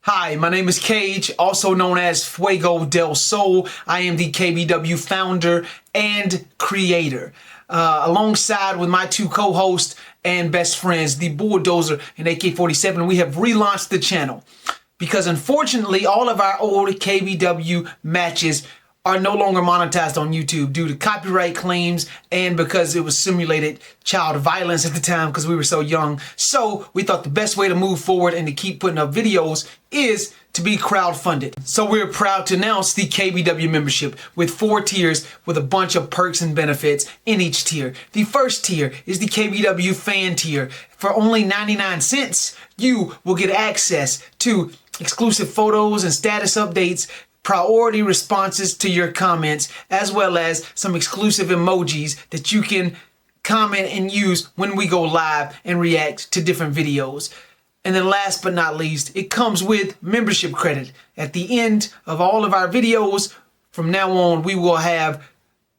Hi, my name is KAGE, also known as Fuego Del Sol. I am the KBW founder and creator. Alongside with my two co-hosts and best friends, the Bulldozer and AK-47, we have relaunched the channel because unfortunately all of our old KBW matches are no longer monetized on YouTube due to copyright claims and because it was simulated child violence at the time because we were so young. So we thought the best way to move forward and to keep putting up videos is to be crowdfunded. So we're proud to announce the KBW membership with 4 tiers with a bunch of perks and benefits in each tier. The first tier is the KBW fan tier. For only 99 cents, you will get access to exclusive photos and status updates, priority responses to your comments, as well as some exclusive emojis that you can comment and use when we go live and react to different videos. And then last but not least, it comes with membership credit. At the end of all of our videos, from now on, we will have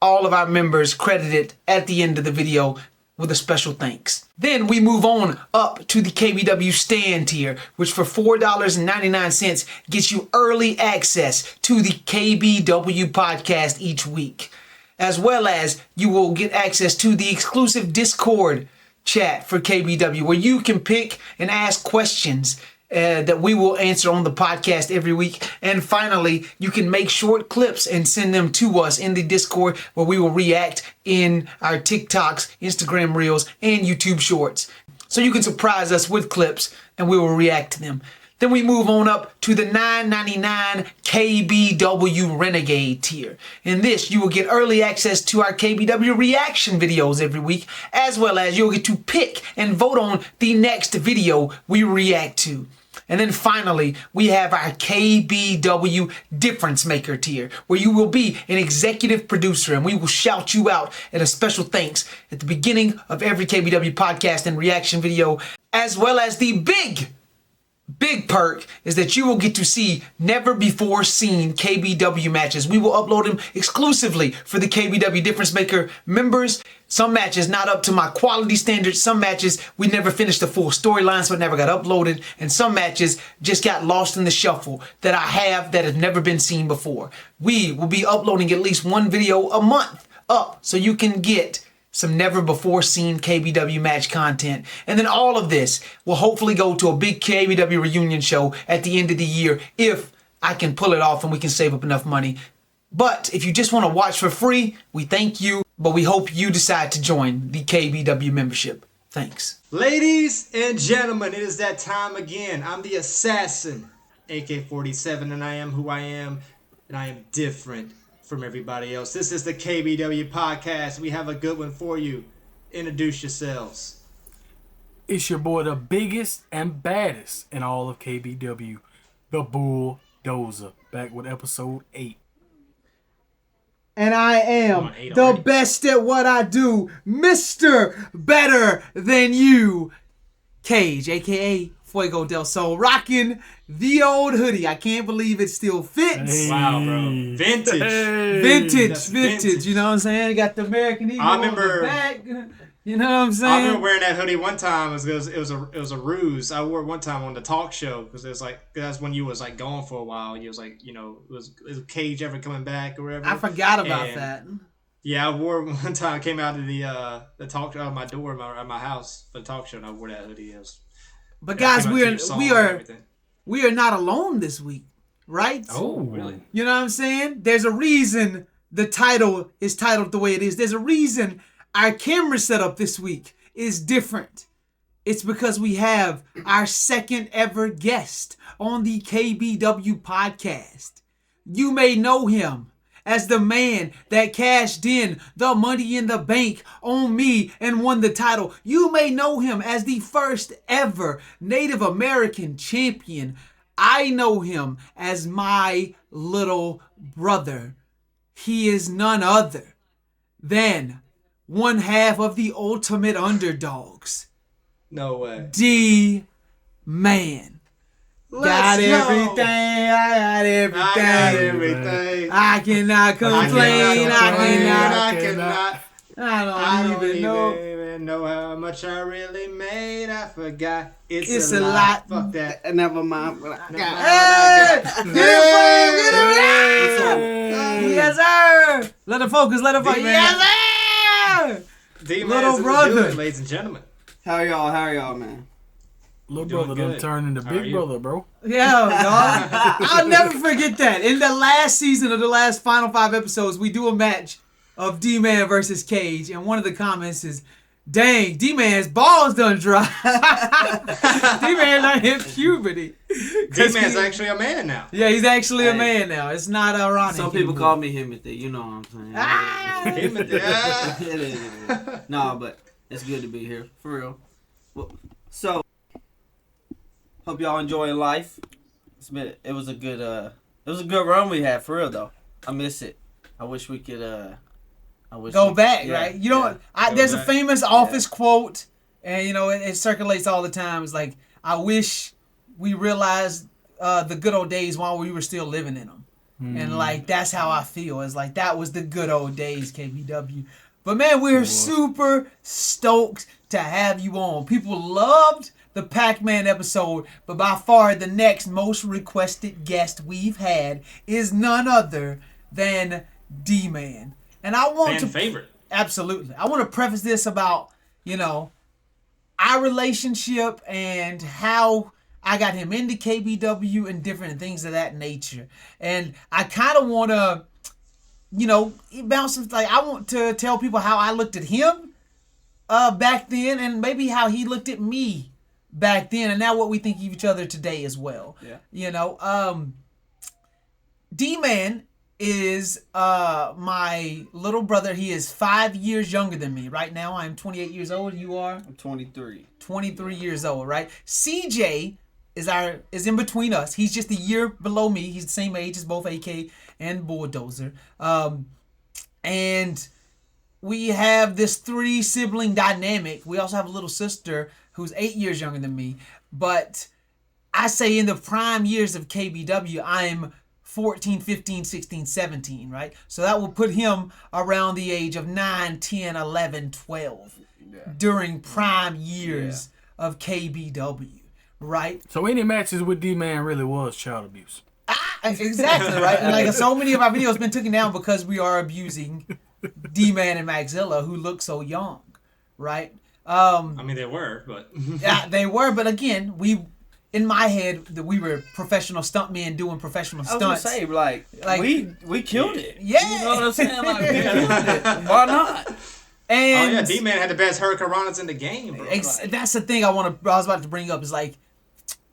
all of our members credited at the end of the video with a special thanks. Then we move on up to the KBW Stand tier, which for $4.99 gets you early access to the KBW Podcast each week. As well as you will get access to the exclusive Discord chat for KBW, where you can pick and ask questions that we will answer on the podcast every week. And finally, you can make short clips and send them to us in the Discord, where we will react in our TikToks, Instagram Reels, and YouTube Shorts. So you can surprise us with clips and we will react to them. Then we move on up to the $9.99 KBW Renegade tier. In this, you will get early access to our KBW reaction videos every week, as well as you'll get to pick and vote on the next video we react to. And then finally, we have our KBW Difference Maker tier, where you will be an executive producer and we will shout you out at a special thanks at the beginning of every KBW podcast and reaction video, as well as the big perk is that you will get to see never before seen KBW matches. We will upload them exclusively for the KBW Difference Maker members. Some matches not up to my quality standards. Some matches we never finished the full storyline, so it never got uploaded. And some matches just got lost in the shuffle that have never been seen before. We will be uploading at least one video a month up so you can get some never before seen KBW match content. And then all of this will hopefully go to a big KBW reunion show at the end of the year if I can pull it off and we can save up enough money. But if you just want to watch for free, we thank you, but we hope you decide to join the KBW membership. Thanks. Ladies and gentlemen, it is that time again. I'm the assassin, AK-47, and I am who I am, and I am different from everybody else. This is the KBW Podcast. We have a good one for you. Introduce yourselves. It's your boy, the biggest and baddest in all of KBW, the Bulldozer, back with episode 8. And I am the best at what I do, Mr. Better Than You, KAGE, a.k.a. Fuego Del Sol, rocking the old hoodie. I can't believe it still fits. Hey. Wow, bro. Vintage. Vintage. You know what I'm saying? Got the American Eagle on the back. You know what I'm saying? I remember wearing that hoodie one time. It was a ruse. I wore it one time on the talk show because it was like that's when you was like gone for a while. You was like, you know, was KAGE ever coming back or whatever? I forgot about that. Yeah, I wore it one time. I came out of the talk show out of my door at my house for the talk show, and I wore that hoodie. But guys, we are not alone this week, right? Oh, really? You know what I'm saying? There's a reason the title is titled the way it is. There's a reason our camera setup this week is different. It's because we have our second ever guest on the KBW Podcast. You may know him as the man that cashed in the money in the bank on me and won the title. You may know him as the first ever Native American champion. I know him as my little brother. He is none other than one half of the ultimate underdogs. No way. D-Man. Got everything. I got everything. I cannot complain. I don't even know. wanna know how much I really made? I forgot. It's a lot. Fuck that. Never mind. But I got. Hey! Get it, Yes, sir! Let her focus, let her focus. Yes, sir! D-Man Little is in the brother. building, ladies and gentlemen. How y'all, man? Little Doing brother done good. turned into How are big you? brother, bro. Yeah, dog. I'll never forget that. In the last season of the last final 5 episodes, we do a match of D-Man versus Cage, and one of the comments is, dang, D-Man's balls done dry. D-Man done hit puberty. D-Man's actually a man now. Yeah, he's actually a Hey. man now. It's not ironic. Some people anymore. call me Himothy. You know what I'm saying? Ah! Yeah. It is. No, but it's good to be here for real. Well, so hope y'all enjoying life. It was a good run we had for real though. I miss it. I wish we could Go back, yeah, right? You know, yeah. there's a back. famous Office quote, and you know it circulates all the time. It's like, I wish we realized the good old days while we were still living in them, and like that's how I feel. It's like that was the good old days, KBW. But man, we're super stoked to have you on. People loved the Pac-Man episode, but by far the next most requested guest we've had is none other than D-Man. And I want Fan favorite. Absolutely. I want to preface this about, you know, our relationship and how I got him into KBW and different things of that nature. And I kind of want to, you know, bounce, like, I want to tell people how I looked at him back then, and maybe how he looked at me back then, and now what we think of each other today as well. Yeah. You know, D-Man is my little brother. He is 5 years younger than me. Right now, I'm 28 years old. You are? I'm 23. 23 years old, right? CJ is in between us. He's just a year below me. He's the same age as both AK and Bulldozer. And we have this 3-sibling dynamic. We also have a little sister who's 8 years younger than me. But I say in the prime years of KBW, I'm 14, 15, 16, 17, right? So that will put him around the age of 9, 10, 11, 12 during prime years of KBW, right? So any matches with D-Man really was child abuse. Exactly, right? And like so many of our videos been taken down because we are abusing D-Man and Maxilla, who look so young, right? I mean, they were, but Yeah, they were, but again, in my head, that we were professional stuntmen doing professional I was gonna stunts. say, like we killed it. Yeah. You know what I'm saying? Like, we killed it. Why not? And oh yeah, D-Man had the best hurricanranas in the game, bro. that's the thing I was about to bring up is like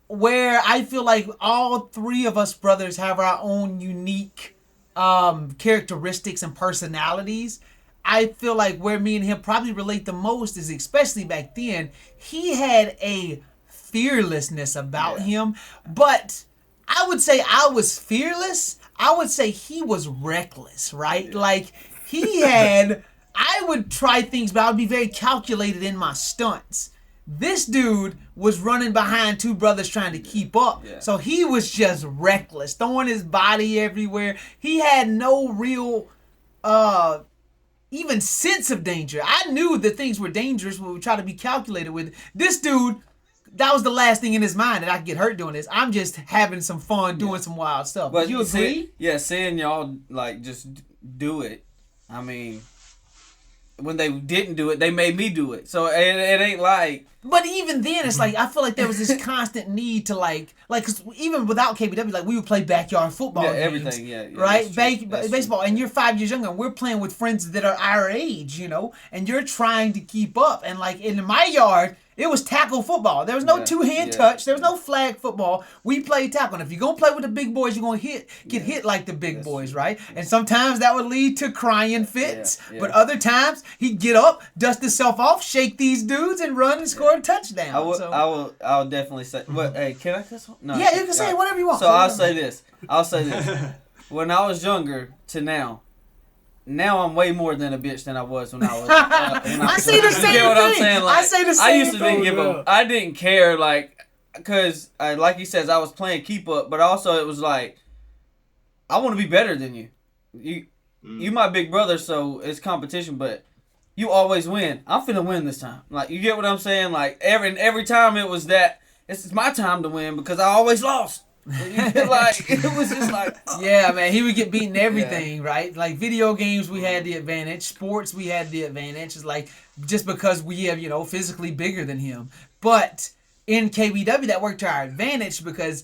where I feel like all 3 of us brothers have our own unique characteristics and personalities. I feel like where me and him probably relate the most is, especially back then, he had a fearlessness about him, but I would say I was fearless. I would say he was reckless, right? Like he had, I would try things, but I would be very calculated in my stunts. This dude was running behind 2 brothers trying to keep up. Yeah. So he was just reckless, throwing his body everywhere. He had no real even sense of danger. I knew that things were dangerous when we try to be calculated with. This dude, that was the last thing in his mind, that I could get hurt doing this. I'm just having some fun doing some wild stuff. But Do you agree? Seeing y'all like just do it. I mean, when they didn't do it, they made me do it. So it ain't like. But even then, it's like I feel like there was this constant need to like, cause even without KBW, like we would play backyard football games, everything, right? That's true. That's Baseball, true. and you're 5 years younger, and we're playing with friends that are our age, you know, and you're trying to keep up. And like in my yard, it was tackle football. There was no two-hand touch. There was no flag football. We played tackle. And if you're going to play with the big boys, you're going to get hit like the big boys, right? And sometimes that would lead to crying fits. Yeah. But other times, he'd get up, dust himself off, shake these dudes, and run and score a touchdown. I will definitely say. What? Hey, can I cuss? No. Yeah, you can say whatever you want. So I'll say this. When I was younger to now I'm way more than a bitch than I was when I was. I say the same You get what I'm thing. saying? Like, I say the I same used to thing. didn't give a. I didn't care like, cause like he says, I was playing keep up, but also it was like, I want to be better than you. You my big brother, so it's competition. But you always win. I'm finna win this time. Like, you get what I'm saying? Like, every time it was that, it's my time to win because I always lost. Like, it was just like... Yeah, man, he would get beaten everything, right? Like, video games, we had the advantage. Sports, we had the advantage. It's like, just because we have, physically bigger than him. But in KBW, that worked to our advantage because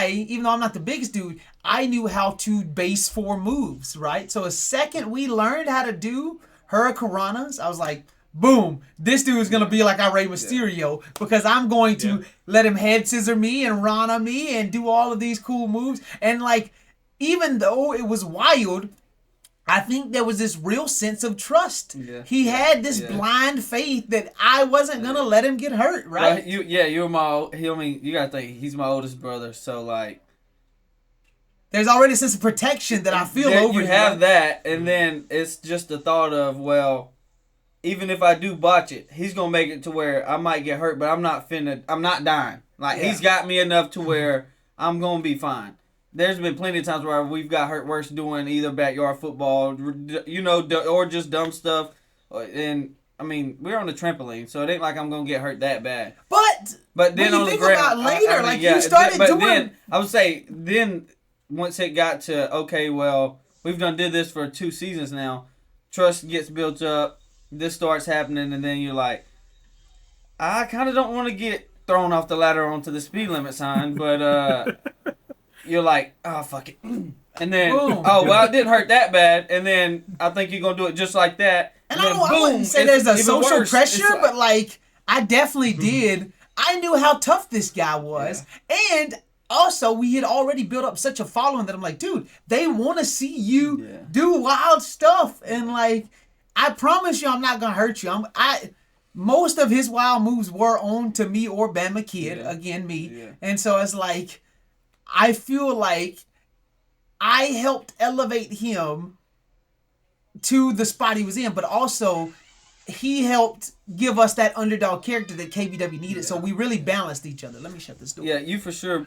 even though I'm not the biggest dude, I knew how to base 4 moves, right? So the second we learned how to do Hurricanranas, I was like, boom, this dude is going to be like our Rey Mysterio because I'm going to let him head scissor me and Rana me and do all of these cool moves. And like, even though it was wild, I think there was this real sense of trust. Yeah. He had this blind faith that I wasn't going to let him get hurt, right? You're my, you got to think, he's my oldest brother. So like, there's already a sense of protection that I feel over you have that. And then it's just the thought of, well, even if I do botch it, he's going to make it to where I might get hurt, but I'm not dying. Like, he's got me enough to where I'm going to be fine. There's been plenty of times where we've got hurt worse doing either backyard football, or just dumb stuff. And, I mean, we're on the trampoline, so it ain't like I'm going to get hurt that bad. But then on the ground. You started doing... Then, I would say, once it got to, okay, well, we've did this for 2 seasons now, trust gets built up. This starts happening, and then you're like, I kind of don't want to get thrown off the ladder onto the speed limit sign, but you're like, oh, fuck it. And then, it didn't hurt that bad, and then I think you're going to do it just like that. And I wouldn't say there's a social pressure, but like, I definitely did. I knew how tough this guy was, and also, we had already built up such a following that I'm like, dude, they want to see you do wild stuff, and like, I promise you I'm not going to hurt you. Most of his wild moves were on to me or Bama Kid. Yeah. Again, me. Yeah. And so it's like, I feel like I helped elevate him to the spot he was in. But also, he helped give us that underdog character that KBW needed. Yeah. So we really balanced each other. Let me shut this door. Yeah, you for sure.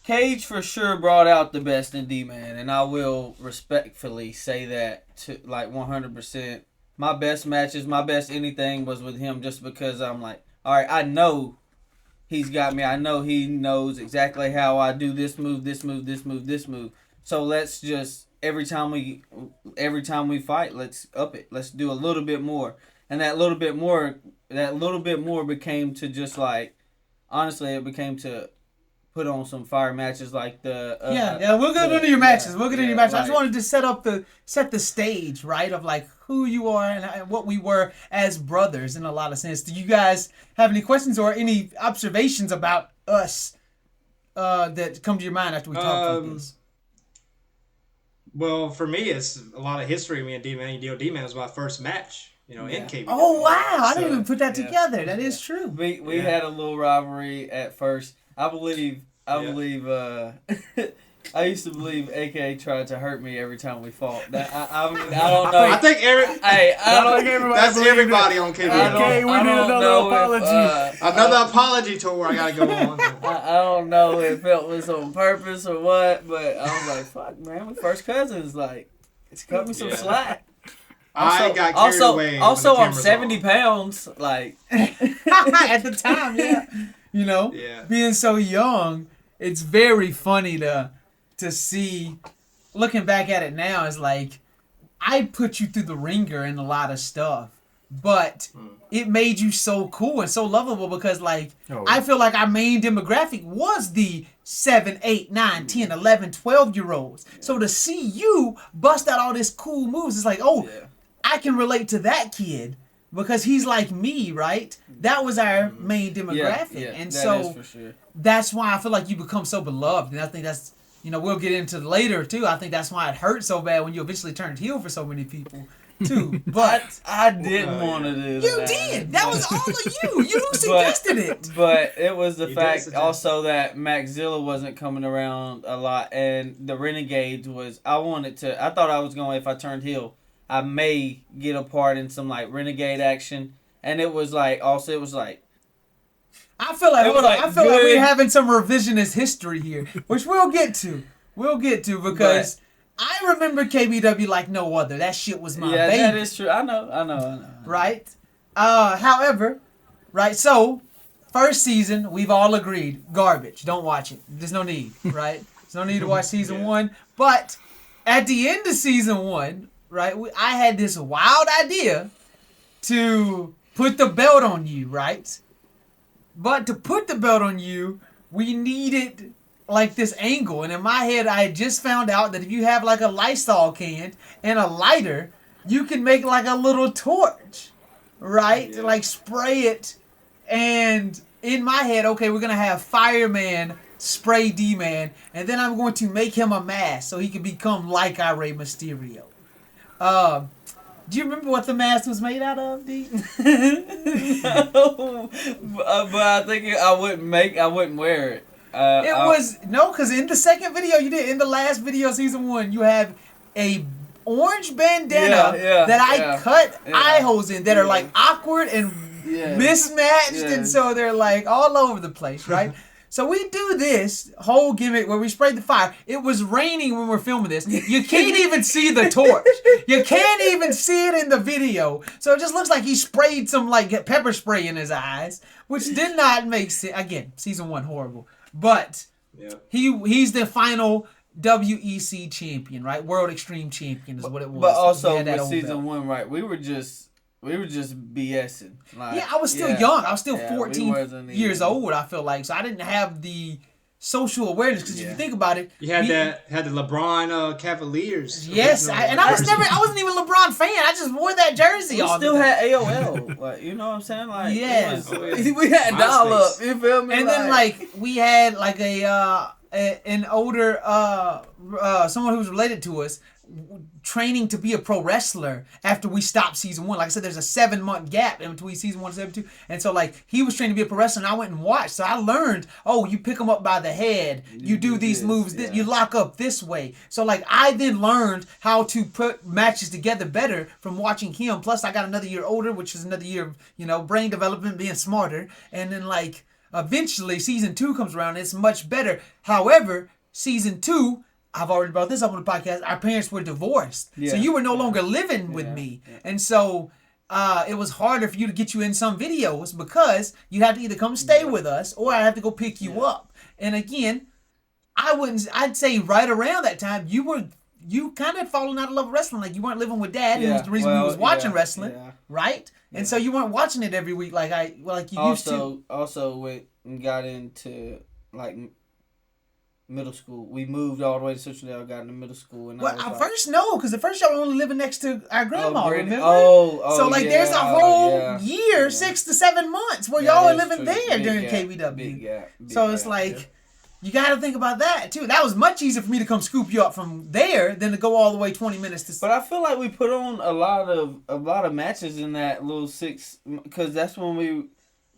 KAGE for sure brought out the best in D-Man, and I will respectfully say that to like 100%. My best matches, my best anything was with him just because I'm like, all right, I know he's got me. I know he knows exactly how I do this move, this move, this move, this move. So let's just every time we fight, let's up it. Let's do a little bit more. And that little bit more became to just like, honestly, it became to put on some fire matches like the... we'll get into your matches. We'll get into your matches. I just wanted to set the stage, right, of like who you are and what we were as brothers in a lot of sense. Do you guys have any questions or any observations about us that come to your mind after we talk like this? Well, for me, it's a lot of history. Me and D-Man, D-Man was my first match, in KBW. Oh, wow. I didn't even put that together. That is true. We had a little rivalry at first. I believe. I used to believe a.k.a. tried to hurt me every time we fought. I don't know. I think that's everybody on KBW. Okay, we need another apology. Another apology tour I gotta go on. I don't know if it was on purpose or what, but I was like, "Fuck, man, we first cousins. Like, it's cut me some slack." I got carried away. Also, I'm 70 pounds. Like at the time, being so young, it's very funny to see. Looking back at it now, it's like I put you through the ringer in a lot of stuff, but it made you so cool and so lovable because I feel like our main demographic was the 7, 8, 9, 10, 11, 12-year-olds. So to see you bust out all this cool moves, it's like, I can relate to that kid because he's like me, right? That was our main demographic. And so for sure. That's why I feel like you become so beloved. And I think that's, we'll get into later too. I think that's why it hurt so bad when you eventually turned heel for so many people too. But I didn't want to do that. You did. That was all of you. You suggested it. But it was the fact also that Maxzilla wasn't coming around a lot. And the Renegades was, I thought I was going, if I turned heel, I may get a part in some renegade action, and it was like I feel like we're having some revisionist history here, which we'll get to because I remember KBW like no other. That shit was my Yeah, baby. that is true. I know. Right? However, right, so first season, we've all agreed, garbage. Don't watch it. There's no need, right? There's no need to watch season 1. But at the end of season 1, right, I had this wild idea to put the belt on you, right? But to put the belt on you, we needed like this angle. And in my head, I had just found out that if you have like a Lysol can and a lighter, you can make like a little torch, right? Yeah. Like spray it. And in my head, okay, we're going to have Fireman spray D-Man. And then I'm going to make him a mask so he can become like our Rey Mysterio. Do you remember what the mask was made out of, D? No, but I think I wouldn't wear it. Because in the second video you did, in the last video, season 1, you have a orange bandana that I cut eye holes in that are like awkward and mismatched, and so they're like all over the place, right? So we do this whole gimmick where we sprayed the fire. It was raining when we're filming this. You can't even see the torch. You can't even see it in the video. So it just looks like he sprayed some like pepper spray in his eyes, which did not make sense. Again, season 1, horrible. But he's the final WEC champion, right? World Extreme Champion is what it was. But also with season 1, right? We were just BSing. Like, yeah, I was still young. I was still 14 we years old, I feel like. So I didn't have the social awareness. Because if you think about it. You had the LeBron Cavaliers. Yes. I wasn't even a LeBron fan. I just wore that jersey all the time. We still had AOL. Like, you know what I'm saying? Like, we had MySpace. dial-up. You feel me? And then, like, we had, like, an older, someone who was related to us, training to be a pro wrestler after we stopped season 1. Like I said, there's a 7-month gap in between season 1 and season 2. And so like he was training to be a pro wrestler and I went and watched. So I learned, you pick them up by the head. You do these moves. You lock up this way. So like I then learned how to put matches together better from watching him. Plus I got another year older, which is another year of, brain development, being smarter. And then like eventually season 2 comes around. It's much better. However, season 2, I've already brought this up on the podcast. Our parents were divorced. So you were no longer living with me. Yeah. And so it was harder for you to get you in some videos because you had to either come stay with us or I have to go pick you up. And again, I'd say right around that time, you kind of fallen out of love with wrestling. Like you weren't living with Dad, who was the reason we was watching wrestling, right? Yeah. And so you weren't watching it every week like you used to. Also, got into like middle school. We moved all the way to Central Dale, got into middle school. And because the first y'all were only living next to our grandma, remember? So there's a whole year, 6 to 7 months where y'all were living there during KBW. It's like, you got to think about that too. That was much easier for me to come scoop you up from there than to go all the way 20 minutes to. But I feel like we put on a lot of matches in that little 6, because that's when we.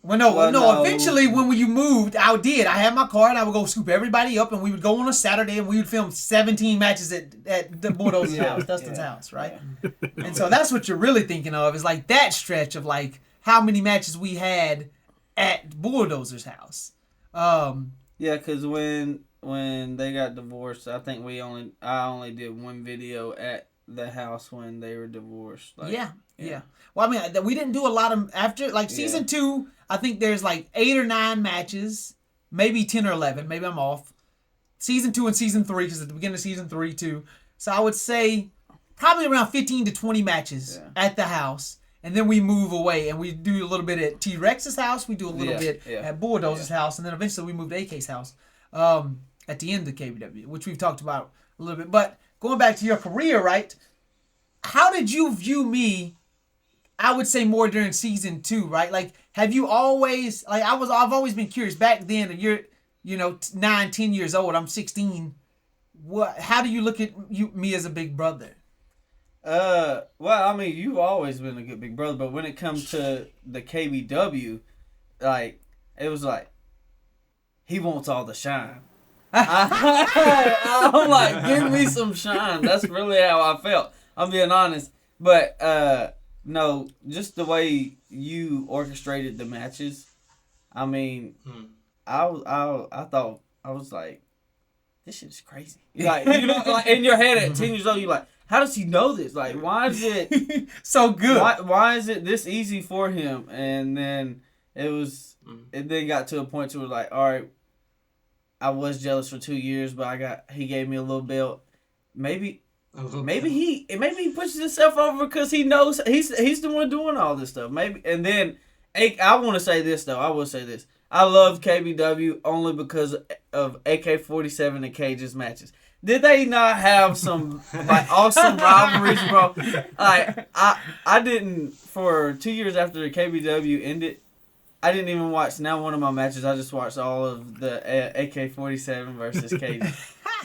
Eventually, when you moved, I had my car and I would go scoop everybody up and we would go on a Saturday and we would film 17 matches at the Bulldozer's house, Dustin's house, right? Yeah. And so that's what you're really thinking of, is like that stretch of like how many matches we had at Bulldozer's house. Because when they got divorced, I think I only did one video at the house when they were divorced. Yeah. Well, I mean, we didn't do a lot of after season 2. I think there's like 8 or 9 matches, maybe 10 or 11. Maybe I'm off. Season 2 and season 3, because at the beginning of season 3 too. So I would say probably around 15 to 20 matches at the house, and then we move away and we do a little bit at T-Rex's house. We do a little bit at Bulldozer's house, and then eventually we moved to AK's house at the end of KBW, which we've talked about a little bit. But going back to your career, right? How did you view me? I would say more during season 2, right? Like, have you always I've always been curious. Back then, you're 9, 10 years old. I'm 16. How do you look at me as a big brother? Well, I mean, you've always been a good big brother, but when it comes to the KBW, like it was like he wants all the shine. I'm like, give me some shine. That's really how I felt. I'm being honest, but no, just the way you orchestrated the matches. I mean, I thought I was like, this shit is crazy. Like, you know, like in your head at 10 years old, you're like, how does he know this? Like, why is it so good? Why is it this easy for him? And then it then got to a point to where like, all right, I was jealous for 2 years, but he gave me a little belt. Maybe he pushes himself over because he knows he's the one doing all this stuff. Maybe, and then I want to say this though. I will say this. I love KBW only because of AK-47 and KAGE's matches. Did they not have some like awesome rivalries, bro? Like I didn't, for 2 years after the KBW ended, I didn't even watch now one of my matches. I just watched all of the AK-47 versus KAGE.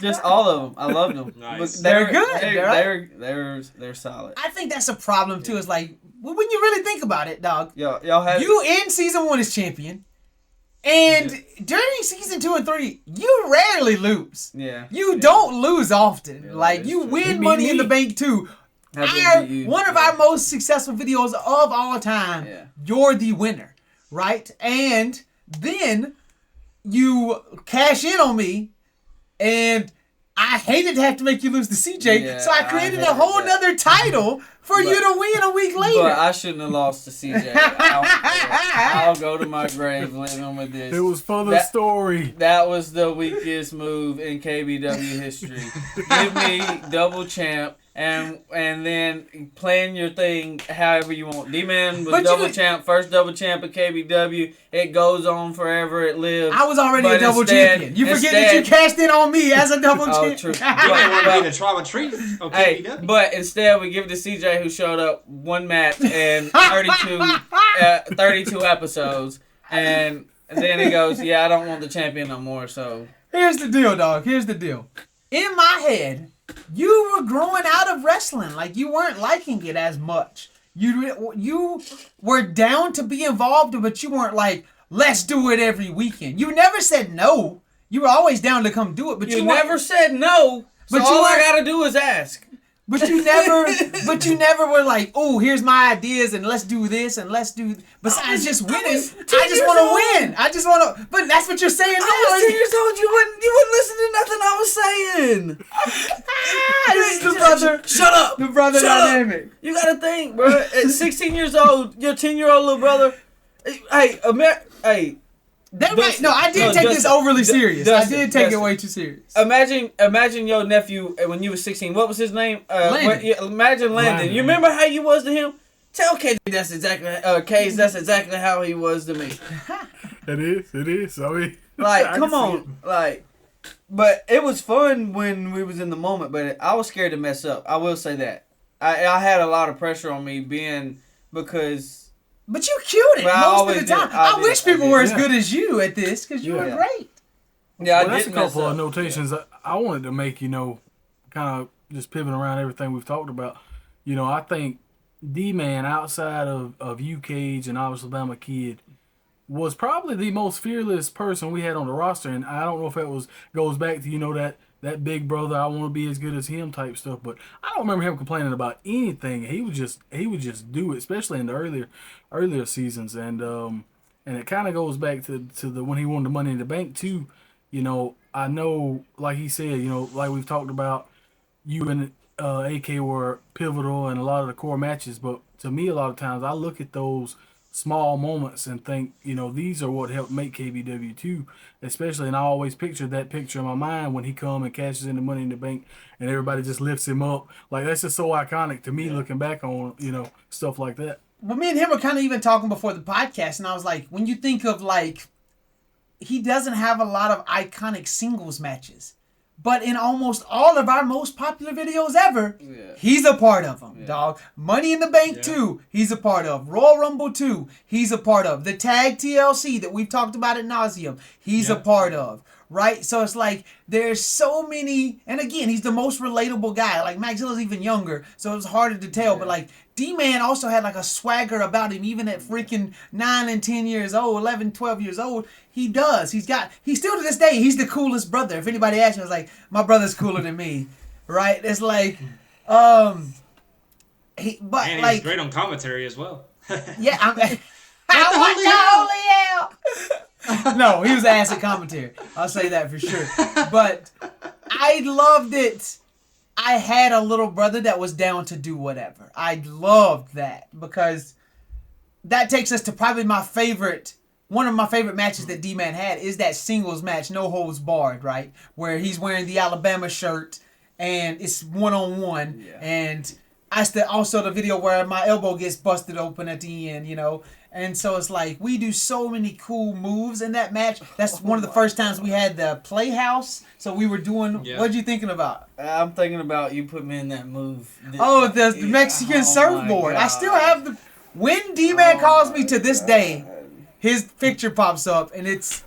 Just all of them. I loved them. Nice. They're good. They're solid. I think that's a problem too. It's like when you really think about it, dog. Y'all have you in season 1 as champion, and during season 2 and 3, you rarely lose. Yeah. You don't lose often. Yeah, like you true. win Money in the Bank too. One of our most successful videos of all time. Yeah. You're the winner, right? And then you cash in on me. And I hated to have to make you lose to CJ, so I created a whole nother title for you to win a week later. But I shouldn't have lost to CJ. I'll go to my grave living with this. It was for the story. That was the weakest move in KBW history. Give me double champ. And then plan your thing however you want. D-Man was champ, first double champ at KBW. It goes on forever. It lives. I was already a double champion. You forget that you cashed in on me as a double champion. True. You might want to be the trauma treat. Okay, hey, but instead we give it to CJ, who showed up one match and 32 episodes. And then he goes, yeah, I don't want the champion no more. So here's the deal, dog. Here's the deal. In my head, you were growing out of wrestling. Like, you weren't liking it as much. You were down to be involved, but you weren't like, let's do it every weekend. You never said no. You were always down to come do it, but you never said no. But all I gotta do is ask. But you never were like, oh, here's my ideas and let's do this and let's do. Besides just winning, I just want to win. I just want to. But that's what you're saying now. I was 10 years old. You wouldn't listen to nothing I was saying. This is the brother. Shut up. The brother dynamic. Up. You gotta think, bro. At 16 years old, your 10-year-old little brother. Hey. Dustin, no, I did take this overly serious. Dustin, I did take it way too serious. Imagine your nephew when you was 16. What was his name? Landon. Imagine Landon. You remember how you was to him? Tell KJ that's exactly how he was to me. It is. I mean, like, come on, like. But it was fun when we was in the moment. But I was scared to mess up. I will say that. I had a lot of pressure on me because. But you killed it most of the time. I wish people were as good as you at this because you were great. Yeah, that's a couple of notations I wanted to make, kind of just pivoting around everything we've talked about. I think D-Man, outside of you, KAGE, and obviously Alabama Kid, was probably the most fearless person we had on the roster. And I don't know if that goes back to, that big brother, I want to be as good as him type stuff. But I don't remember him complaining about anything. He would just do it, especially in the earlier seasons. And it kind of goes back to the when he won the Money in the Bank too. I know, like he said, like we've talked about, you and AK were pivotal in a lot of the core matches. But to me, a lot of times I look at those small moments and think, these are what helped make KBW too, especially, and I always pictured that picture in my mind when he come and cashes in the Money in the Bank and everybody just lifts him up. Like, that's just so iconic to me looking back on, stuff like that. Well, me and him were kind of even talking before the podcast, and I was like, when you think of, like, he doesn't have a lot of iconic singles matches. But in almost all of our most popular videos ever, he's a part of them, dog. Money in the Bank 2, he's a part of. Royal Rumble 2, he's a part of. The Tag TLC that we've talked about ad nauseum, he's a part of. Right? So it's like, there's so many, and again, he's the most relatable guy. Like, Maxzilla's even younger, so it's harder to tell. But, like, D-Man also had, like, a swagger about him, even at freaking 9 and 10 years old, 11, 12 years old. He does. He's still to this day, he's the coolest brother. If anybody asks me, it's like, my brother's cooler than me. Right? It's like, he's great on commentary as well. Yeah, holy hell! No, he was ass at commentary. I'll say that for sure. But I loved it. I had a little brother that was down to do whatever. I loved that because that takes us to probably one of my favorite matches that D-Man had is that singles match, no holds barred, right? Where he's wearing the Alabama shirt and it's one-on-one. Yeah. And also the video where my elbow gets busted open at the end, And so it's like we do so many cool moves in that match. That's one of the first times we had the Playhouse. So we were doing. Yeah. What you thinking about? I'm thinking about you put me in that move. The Mexican surfboard. I still have the. When D-Man calls me to this day, his picture pops up and it's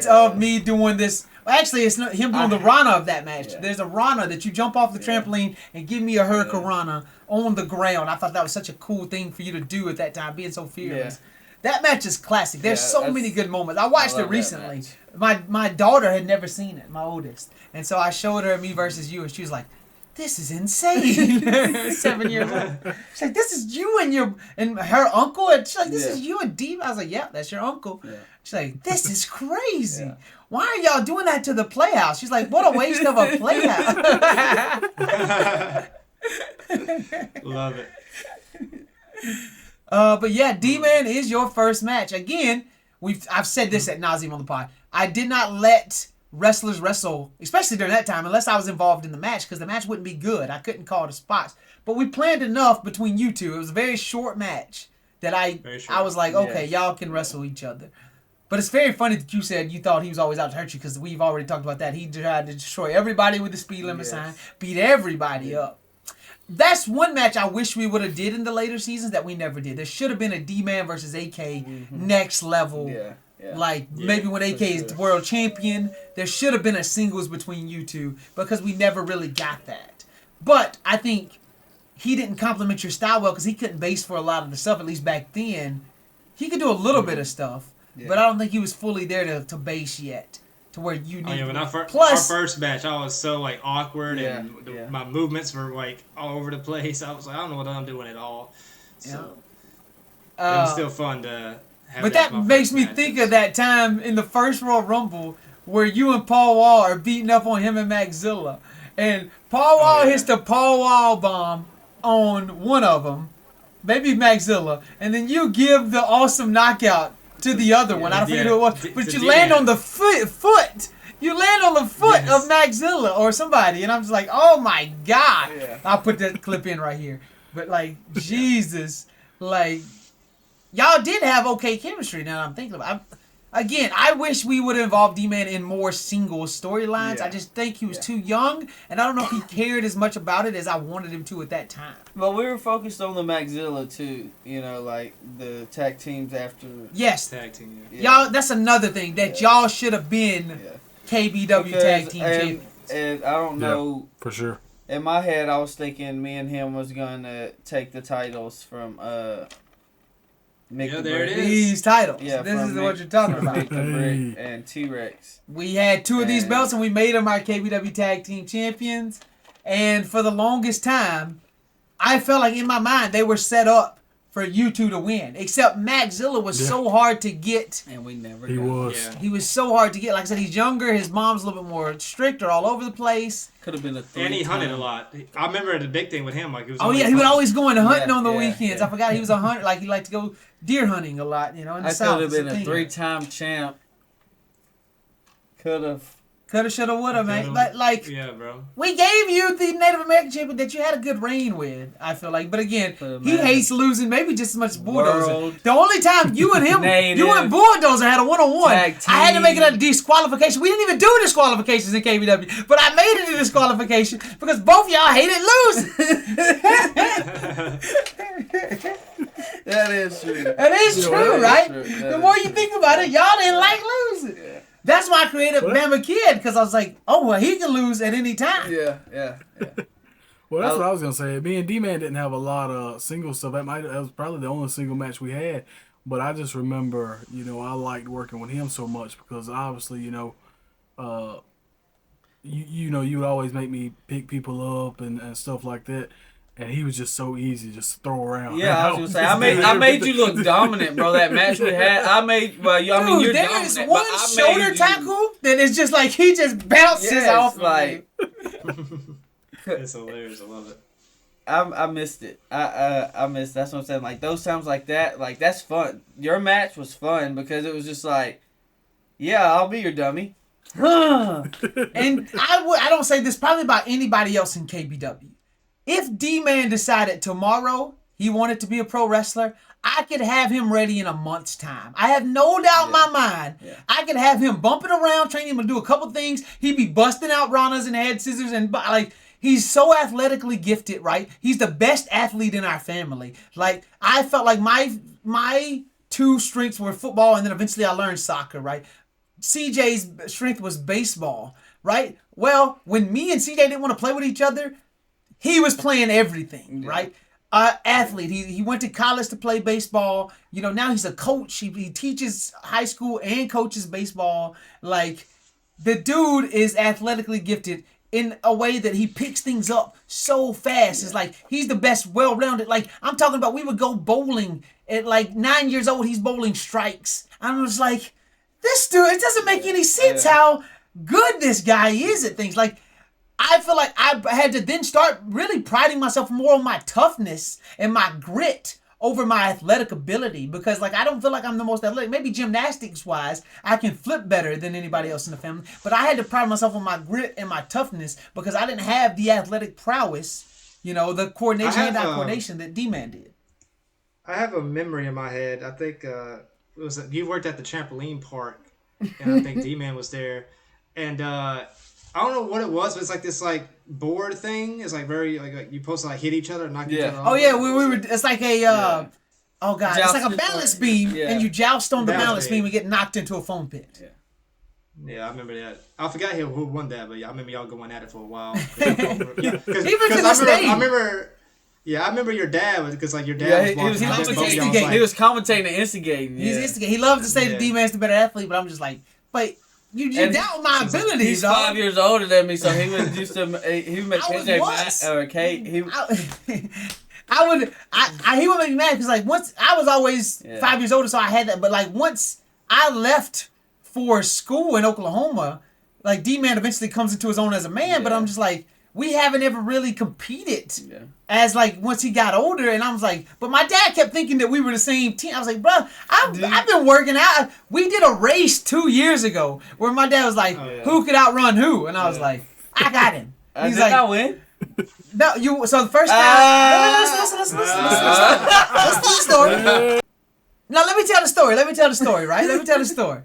of me doing this. Well, actually, it's not him doing the Rana of that match. Yeah. There's a Rana that you jump off the trampoline and give me a Hurricane Rana on the ground. I thought that was such a cool thing for you to do at that time, being so fearless. Yeah. That match is classic. There's so many good moments. I watched it love that recently. match. My daughter had never seen it, my oldest. And so I showed her me versus you, and she was like, this is insane. 7 years old. She's like, this is you and her uncle. And she's like, this is you and D. I was like, yeah, that's your uncle. Yeah. She's like, this is crazy. Yeah. Why are y'all doing that to the Playhouse? She's like, what a waste of a Playhouse. Love it. But yeah, D-Man is your first match. Again, I've said this ad nauseum on the pod. I did not let wrestlers wrestle, especially during that time, unless I was involved in the match, because the match wouldn't be good. I couldn't call the spots. But we planned enough between you two. It was a very short match that I was like, okay, y'all can wrestle each other. But it's very funny that you said you thought he was always out to hurt you, because we've already talked about that. He tried to destroy everybody with the speed limit sign, beat everybody up. That's one match I wish we would have did in the later seasons that we never did. There should have been a D-Man versus AK next level. Yeah. Maybe when AK is the world champion, there should have been a singles between you two because we never really got that. But I think he didn't complement your style well because he couldn't base for a lot of the stuff, at least back then. He could do a little bit of stuff, but I don't think he was fully there to base yet. To where you need. When our first match, I was so awkward and my movements were all over the place. I was like, I don't know what I'm doing at all. So it was still fun to have. But that makes me think of that time in the first Royal Rumble where you and Paul Wall are beating up on him and Maxilla, and Paul Wall hits the Paul Wall bomb on one of them, maybe Maxilla, and then you give the awesome knockout to the other one. I don't forget who it was. But you land on the foot. You land on the foot of Maxilla or somebody. And I'm just like, oh my God. Yeah. I'll put that clip in right here. But Jesus. Y'all did have okay chemistry now that I'm thinking about it. Again, I wish we would have involved D-Man in more single storylines. I just think he was too young, and I don't know if he cared as much about it as I wanted him to at that time. But we were focused on the Maxilla too, the tag teams after. Yes. Tag team, Y'all, that's another thing, that y'all should have been KBW tag team champions. And I don't know. For sure. In my head, I was thinking me and him was going to take the titles from there it is. These titles. Yeah, this is what you're talking about. And T-Rex. We had two of these belts and we made them our KBW Tag Team Champions. And for the longest time, I felt like in my mind they were set up for you two to win. Except Maxilla was so hard to get. And we never He was. He was so hard to get. Like I said, he's younger. His mom's a little bit more strict or all over the place. Could have been a And he hunted a lot. I remember the big thing with him. He was he would always go into hunting on the weekends. I forgot he was a hunter. He liked to go deer hunting a lot, in the South. I could have been a 3-time champ. Could have. Coulda, shoulda, woulda, man. Yeah, bro. We gave you the Native American champion that you had a good reign with, I feel like. But again, he hates losing maybe just as much as Bulldozer. The only time you and him, you and Bulldozer had a one-on-one, I had to make it a disqualification. We didn't even do disqualifications in KBW, but I made it a disqualification because both y'all hated losing. That is true. That is true, right? The more you think about it, y'all didn't like losing. Yeah. That's why I created Bama Kid, because I was like, he can lose at any time. Yeah. Well, that's what I was going to say. Me and D-Man didn't have a lot of single stuff. That was probably the only single match we had. But I just remember, I liked working with him so much because obviously, you would always make me pick people up and stuff like that. And he was just so easy to just throw around. Yeah, I was gonna say I made you look dominant, bro. That match we had, you're there dominant. is one shoulder tackle that is just he just bounces off. It's hilarious. I love it. I missed it. I missed. That's what I'm saying. Like those times like that, like that's fun. Your match was fun because it was just like, yeah, I'll be your dummy. And I don't say this probably about anybody else in KBW. If D-Man decided tomorrow he wanted to be a pro wrestler, I could have him ready in a month's time. I have no doubt in my mind. Yeah. I could have him bumping around, training him to do a couple things. He'd be busting out ranas and head scissors and like. He's so athletically gifted, right? He's the best athlete in our family. Like, I felt like my two strengths were football, and then eventually I learned soccer, right? CJ's strength was baseball, right? Well, when me and CJ didn't want to play with each other, he was playing everything, right? Athlete. He went to college to play baseball. You know, now he's a coach. He teaches high school and coaches baseball. Like, the dude is athletically gifted in a way that he picks things up so fast. It's like he's the best well-rounded. Like, I'm talking about, we would go bowling at like 9 years old. He's bowling strikes. I was like, this dude, it doesn't make any sense how good this guy is at things. Like, I feel like I had to then start really priding myself more on my toughness and my grit over my athletic ability, because like I don't feel like I'm the most athletic. Maybe gymnastics wise, I can flip better than anybody else in the family, but I had to pride myself on my grit and my toughness because I didn't have the athletic prowess, you know, the coordination and coordination that D-Man did. I have a memory in my head. I think it was you worked at the trampoline park, and I think D-Man was there, and I don't know what it was, but it's like this like board thing. It's like very like you're supposed to like hit each other and knock each other off. Oh yeah, we were. It's like a oh god, it's like a balance beam, and you joust on the balance beam and get knocked into a foam pit. Yeah, I remember that. I forgot who won that, but I remember y'all going at it for a while. Even to this day. I remember. Yeah, I remember your dad because like your dad was commentating. He was commentating and instigating. He's instigating. He loves to say that D-Man's the better athlete, but I'm just like, but. You doubt my abilities, He's 5 years older than me, so he would do some. He would make KJ or Kate. He would make me mad because like once I was always 5 years older, so I had that. But like once I left for school in Oklahoma, like D-Man eventually comes into his own as a man. But I'm just like, we haven't ever really competed as like once he got older, and I was like, but my dad kept thinking that we were the same team. I was like, bro, I've been working out. We did a race 2 years ago where my dad was like, who could outrun who, and I was like, I got him. He's like, I win? No, you. So the first time, listen to the story. Now let me tell the story. Right? Let me tell the story.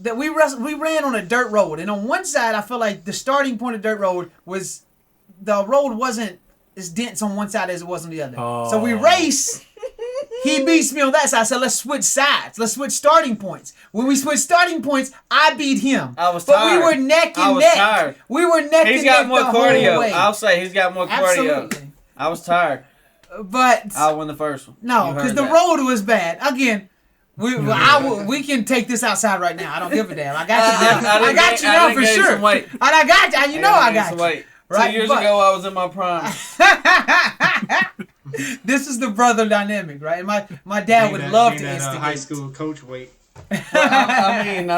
That we ran on a dirt road, and on one side I feel like the starting point of dirt road was the road wasn't as dense on one side as it was on the other. So we race. He beats me on that side. I said, let's switch sides. Let's switch starting points. When we switched starting points, I beat him. I was tired. But we were neck and neck. Tired. We were neck and neck. He's got more cardio. I'll say he's got more cardio. Absolutely. I was tired. But I won the first one. No, because the road was bad. Again. We can take this outside right now. I don't give a damn. I got you now. I got you now for sure. And I got you. You know I got you. Right? 2 years ago, I was in my prime. This is the brother dynamic, right? My dad would love to instigate. High school coach weight. I mean,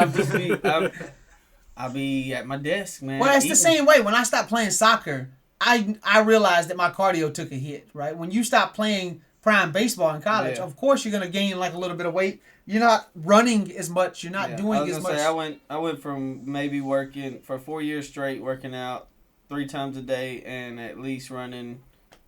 I'll be at my desk, man. Well, it's the same way. When I stopped playing soccer, I realized that my cardio took a hit, right? When you stop playing prime baseball in college, of course you're gonna gain like a little bit of weight. You're not running as much. You're not doing as much. I went from maybe working for 4 years straight, working out 3 times a day, and at least running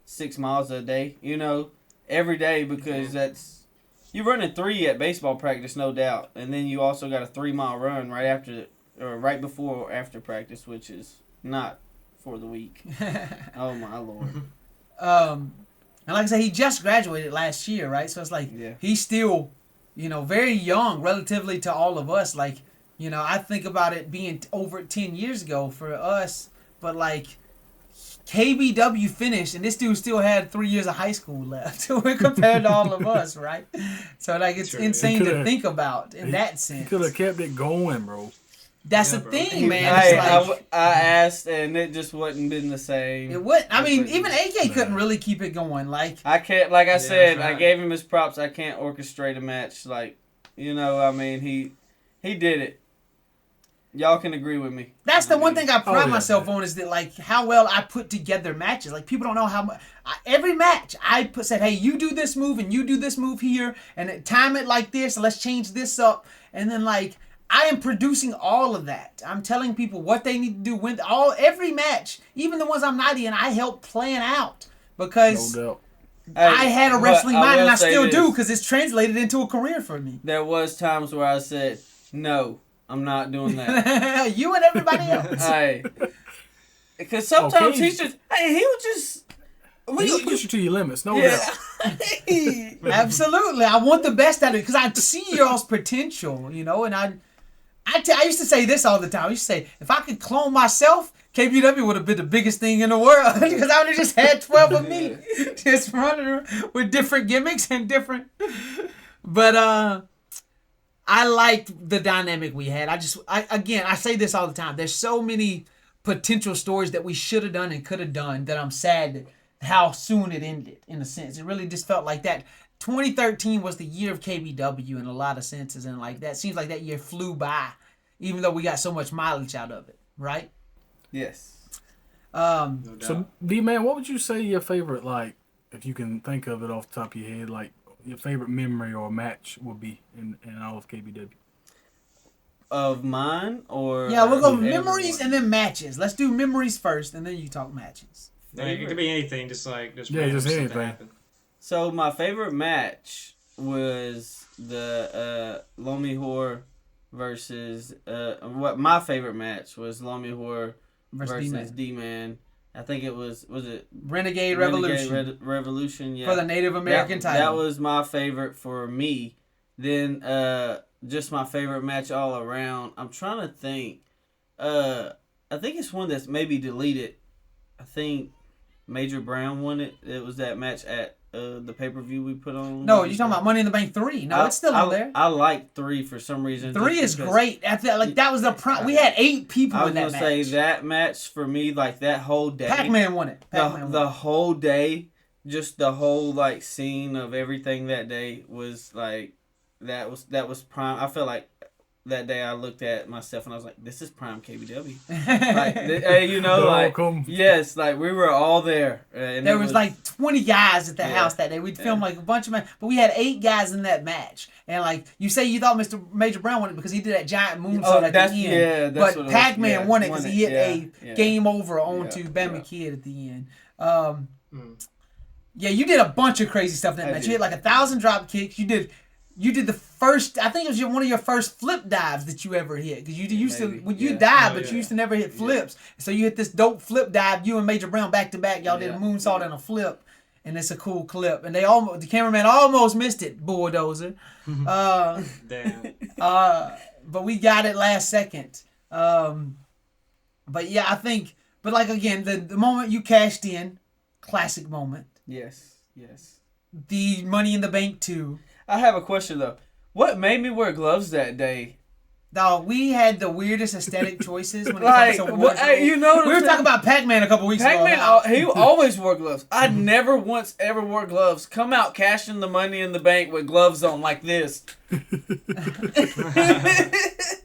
6 miles a day. You know, every day, because you're running 3 at baseball practice, no doubt, and then you also got a 3-mile run right before or after practice, which is not for the weak. Oh my Lord. And like I said, he just graduated last year, right? So it's like he's still, very young relatively to all of us. Like, I think about it being over 10 years ago for us, but like KBW finished, and this dude still had 3 years of high school left compared to all of us, right? So like it's insane to think about in that sense. He could have kept it going, bro. That's the thing, man. I asked, and it just wouldn't been the same. It wouldn't. I mean, even AK couldn't really keep it going. Like I can't. Like I said, I gave him his props. I can't orchestrate a match. Like, I mean, he did it. Y'all can agree with me. That's the one thing I pride yeah, myself yeah. on is that like how well I put together matches. Like people don't know how much. Every match I said, hey, you do this move and you do this move here, and then time it like this. And let's change this up, and then like I am producing all of that. I'm telling people what they need to do. Every match, even the ones I'm not in, I help plan out because No doubt. I had a wrestling mind and I still this. do because it's translated into a career for me. There was times where I said, no, I'm not doing that. You and everybody else. Hey. Because sometimes Okay. he's just, hey, he would just... You push you to your limits, no Yeah. doubt. Absolutely. I want the best out of it because I see y'all's potential, you know, and I used to say this all the time. I used to say, if I could clone myself, KBW would have been the biggest thing in the world because I would have just had 12 of me just running around with different gimmicks and different. But I liked the dynamic we had. I say this all the time. There's so many potential stories that we should have done and could have done that I'm sad how soon it ended, in a sense. It really just felt like that. 2013 was the year of KBW in a lot of senses, and like that seems like that year flew by, even though we got so much mileage out of it, right? Yes. No doubt. So, D-Man, what would you say your favorite, like, if you can think of it off the top of your head, like, your favorite memory or match would be in all of KBW? Of mine or... Yeah, we'll go everyone? memories and then matches. Let's do memories first, and then you talk matches. It could be anything, just random just stuff that anything. happened. So my favorite match was the Lomi Hor versus what my favorite match was Lomi Hor versus D-Man. I think it was it Renegade Revolution Revolution, yeah. for the Native American title. That was my favorite for me. Then just my favorite match all around. I'm trying to think. I think it's one that's maybe deleted. I think Major Brown won it. It was that match at the pay-per-view we put on. No, you're talking about Money in the Bank 3. No, it's still on there. I like 3 for some reason. 3 is great. That was the prime. We had 8 people I was in that gonna match. say that match for me, like that whole day. Pac-Man won it. Pac-Man won The it. whole day, just the whole like scene of everything that day was like that was prime. I felt like that day I looked at myself and I was like, this is prime KBW. Like, you know, like yes, like we were all there. And there was like 20 guys at the house that day. We'd film like a bunch of men, but we had 8 guys in that match. And like you say, you thought Mr. Major Brown won it because he did that giant moonsault at the end. Yeah, that's but Pac-Man won it because he hit a game over onto Bama Kid at the end. Yeah, you did a bunch of crazy stuff in that match. You had like 1,000 drop kicks. You did the first, I think it was one of your first flip dives that you ever hit. Because you used to, when you dive, but you used to never hit flips. So you hit this dope flip dive, you and Major Brown back to back. Y'all did a moonsault and a flip. And it's a cool clip. And the cameraman almost missed it, Bulldozer. Damn. But we got it last second. But yeah, I think, but like again, the moment you cashed in, classic moment. Yes. The Money in the Bank 2. I have a question though. What made me wear gloves that day? Dog, we had the weirdest aesthetic choices when it Like, comes to what, you know what we I'm were saying? talking about Pac-Man a couple weeks ago. Pac-Man, he always wore gloves. I never once ever wore gloves. Come out cashing the money in the bank with gloves on like this.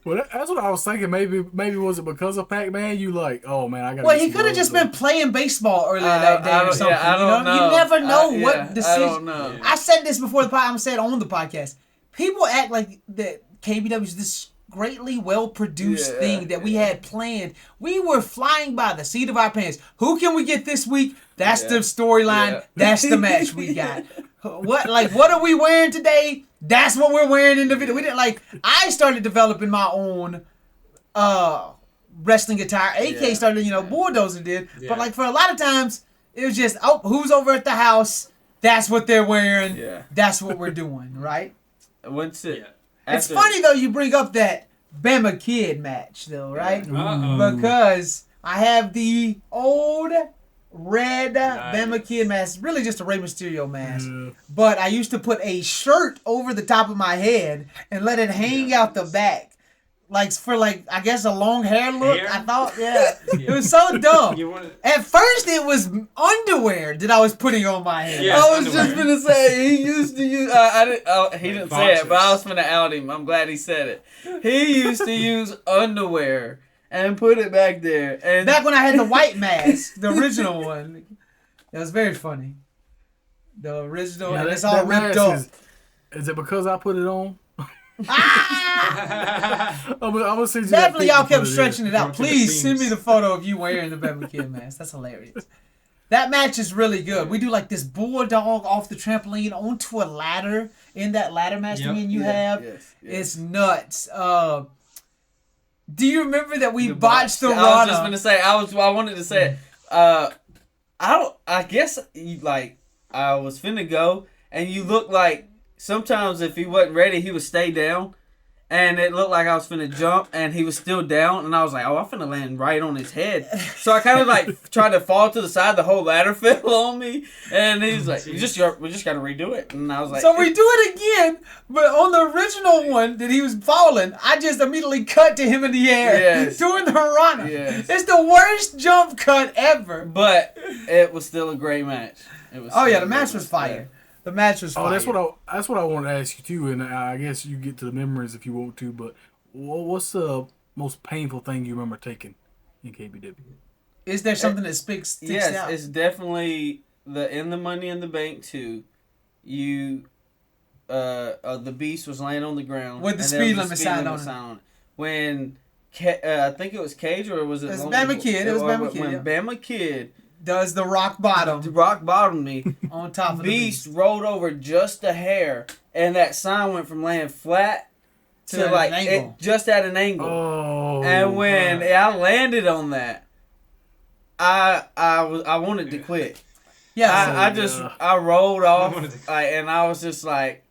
Well, that's what I was thinking. Maybe was it because of Pac-Man? You like, oh man, I got. Well, he could have just been playing baseball earlier that day or something. Yeah, I don't know. You never know what decision. I don't know. I said this before the podcast. I'm gonna say it on the podcast. People act like that KBW is this greatly well-produced thing that we had planned. We were flying by the seat of our pants. Who can we get this week? That's the storyline. Yeah. That's the match we got. What are we wearing today? That's what we're wearing in the video. We didn't I started developing my own wrestling attire. AK started, Bulldozer did. Yeah. But for a lot of times, it was just, who's over at the house? That's what they're wearing. Yeah. That's what we're doing, right? Once it. Yeah. It's funny though you bring up that Bama Kid match though, right? Because I have the old red Bama Kid mask. It's really just a Rey Mysterio mask. But I used to put a shirt over the top of my head and let it hang out the back. I guess a long hair look. Hair? I thought, yeah. It was so dumb. You wanna- At first, it was underwear that I was putting on my head. Yeah. I was underwear. just gonna say he used to use. He didn't say it, but I was gonna out him. I'm glad he said it. He used to use underwear and put it back there. And Back when I had the white mask, the original one. That was very funny. The original, and it's all ripped up. Is it because I put it on? Ah! I'm gonna send you Definitely, that y'all picture kept for it. stretching it out. Going through the Please send me seams. the photo of you wearing the Beverly Kid mask. That's hilarious. That match is really good. We do like this bulldog off the trampoline onto a ladder in that ladder match Yep. me and you Yeah, have. yes. It's nuts. Do you remember that we The botched the I was Rana? just gonna say. I wanted to say it. I guess I was finna go, and you look like sometimes if he wasn't ready, he would stay down. And it looked like I was finna jump, and he was still down. And I was like, "Oh, I'm finna land right on his head." So I kind of tried to fall to the side. The whole ladder fell on me, and he's like, we just gotta redo it." And I was like, So we do it again, but on the original one that he was falling, I just immediately cut to him in the air Yes. doing the Rana. Yes. It's the worst jump cut ever. But it was still a great match. It was. Oh yeah, still the a match great was fire. The match was fire. Oh, that's what I wanted to ask you too, and I guess you get to the memories if you want to. But what's the most painful thing you remember taking in KBW? Is there something that sticks Yes, out? it's definitely the Money in the Bank too. You, the Beast was laying on the ground With the and speed there was a limit speed sign limit on it. sign on it. When I think it was Cage or was it? It was Lonely Bama Boy? Kid. It was Bama Kid, When yeah. Bama Kid Does the rock bottom rock bottomed me, on top of the Beast beast rolled over just a hair, and that sign went from laying flat To to an like angle. just at an angle. Oh, And when right. I landed on that, I wanted to quit. Yeah. I rolled off, wanted to- and I was just like,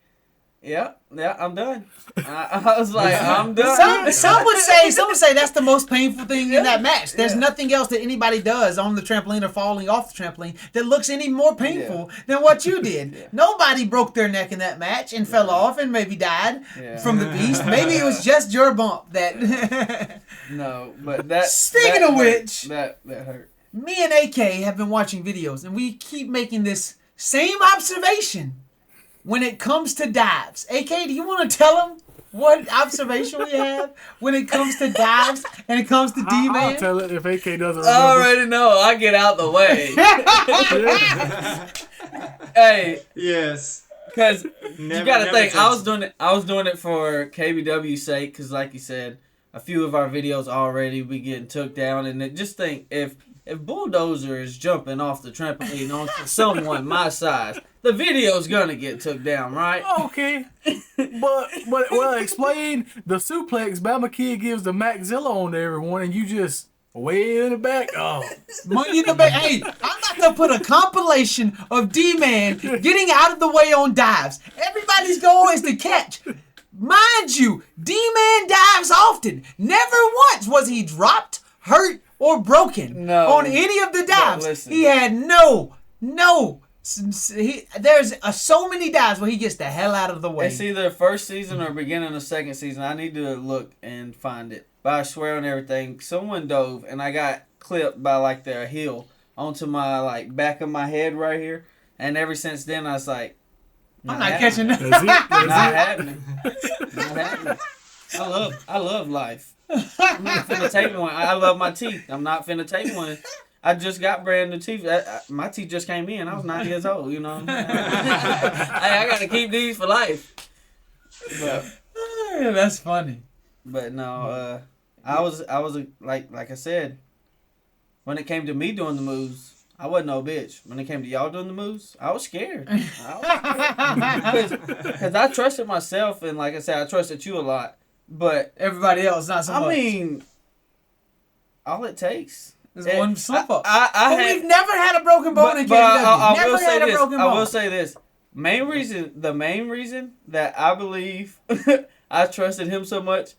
yeah, I'm done. I was like, I'm done. Some would say that's the most painful thing in that match. There's Yeah. nothing else that anybody does on the trampoline or falling off the trampoline that looks any more painful than what you did. Yeah. Nobody broke their neck in that match and fell off and maybe died Yeah. from the beast. Maybe it was just your bump that. No, but that. Speaking that of hurt. which- that hurt. Me and AK have been watching videos and we keep making this same observation when it comes to dives. AK, do you want to tell them what observation we have when it comes to dives and it comes to I'll D-Man? tell it if AK doesn't remember. I already know. I get out the way. Hey, Yes. because you Never- got to never think. said- I was doing it for KBW's sake, because like you said, a few of our videos already we getting took down, and it, just think if Bulldozer is jumping off the trampoline onto someone my size, the video's gonna get took down, right? Okay, but well, explain the suplex Bama Kid gives the Maxilla on to everyone, and you just way in the back. Oh, Money in the bank. Hey, I'm about to put a compilation of D-Man getting out of the way on dives. Everybody's goal is to catch. Mind you, D-Man dives often. Never once was he dropped, hurt, or broken No. on any of the dives. listen. He had there's so many dives where he gets the hell out of the way. It's either first season or beginning of second season. I need to look and find it. But I swear on everything, someone dove and I got clipped by like their heel onto my like back of my head right here. And ever since then, I was like, I'm not catching that. that's it. Not That's happening. Not happening. I love life. I'm not finna take one. I love my teeth. I'm not finna take one. I just got brand new teeth. My teeth just came in. I was 9 years old. You know. I gotta keep these for life. But Yeah, that's funny. no. I was like I said. When it came to me doing the moves, I wasn't no bitch. When it came to y'all doing the moves, I was scared. Because I trusted myself, and like I said, I trusted you a lot. But Everybody else, not so much. I mean, all it takes There's one slip up. I But we've never had a broken bone in KBW. I Never will say had a this. broken I bone. will say this. The main reason that I believe I trusted him so much,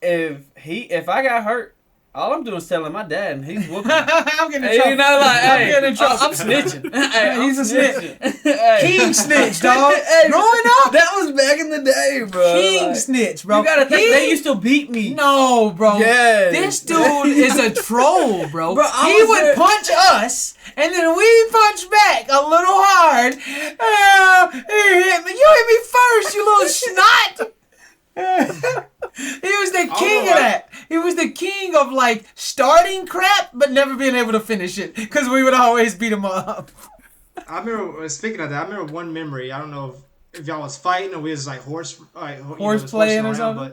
if I got hurt, All I'm doing is telling my dad, and he's whooping. I'm getting in Hey, trouble. you know, like, I'm hey, getting in trouble. I'm snitching. Hey, He's a snitch. Hey. King snitch, dog. Hey, Growing up, that was back in the day, bro. king Like, snitch, bro. You gotta think He- they used to beat me. No, bro. Yes. This dude is a troll, bro. Bro, I He was would there- punch us, and then we punch back a little hard. He hit me. You hit me first, you little snot. He was the king of that. He was the king of like starting crap, but never being able to finish it because we would always beat him up. I remember, speaking of that, I remember one memory. I don't know if y'all was fighting or we was like Horse playing or something?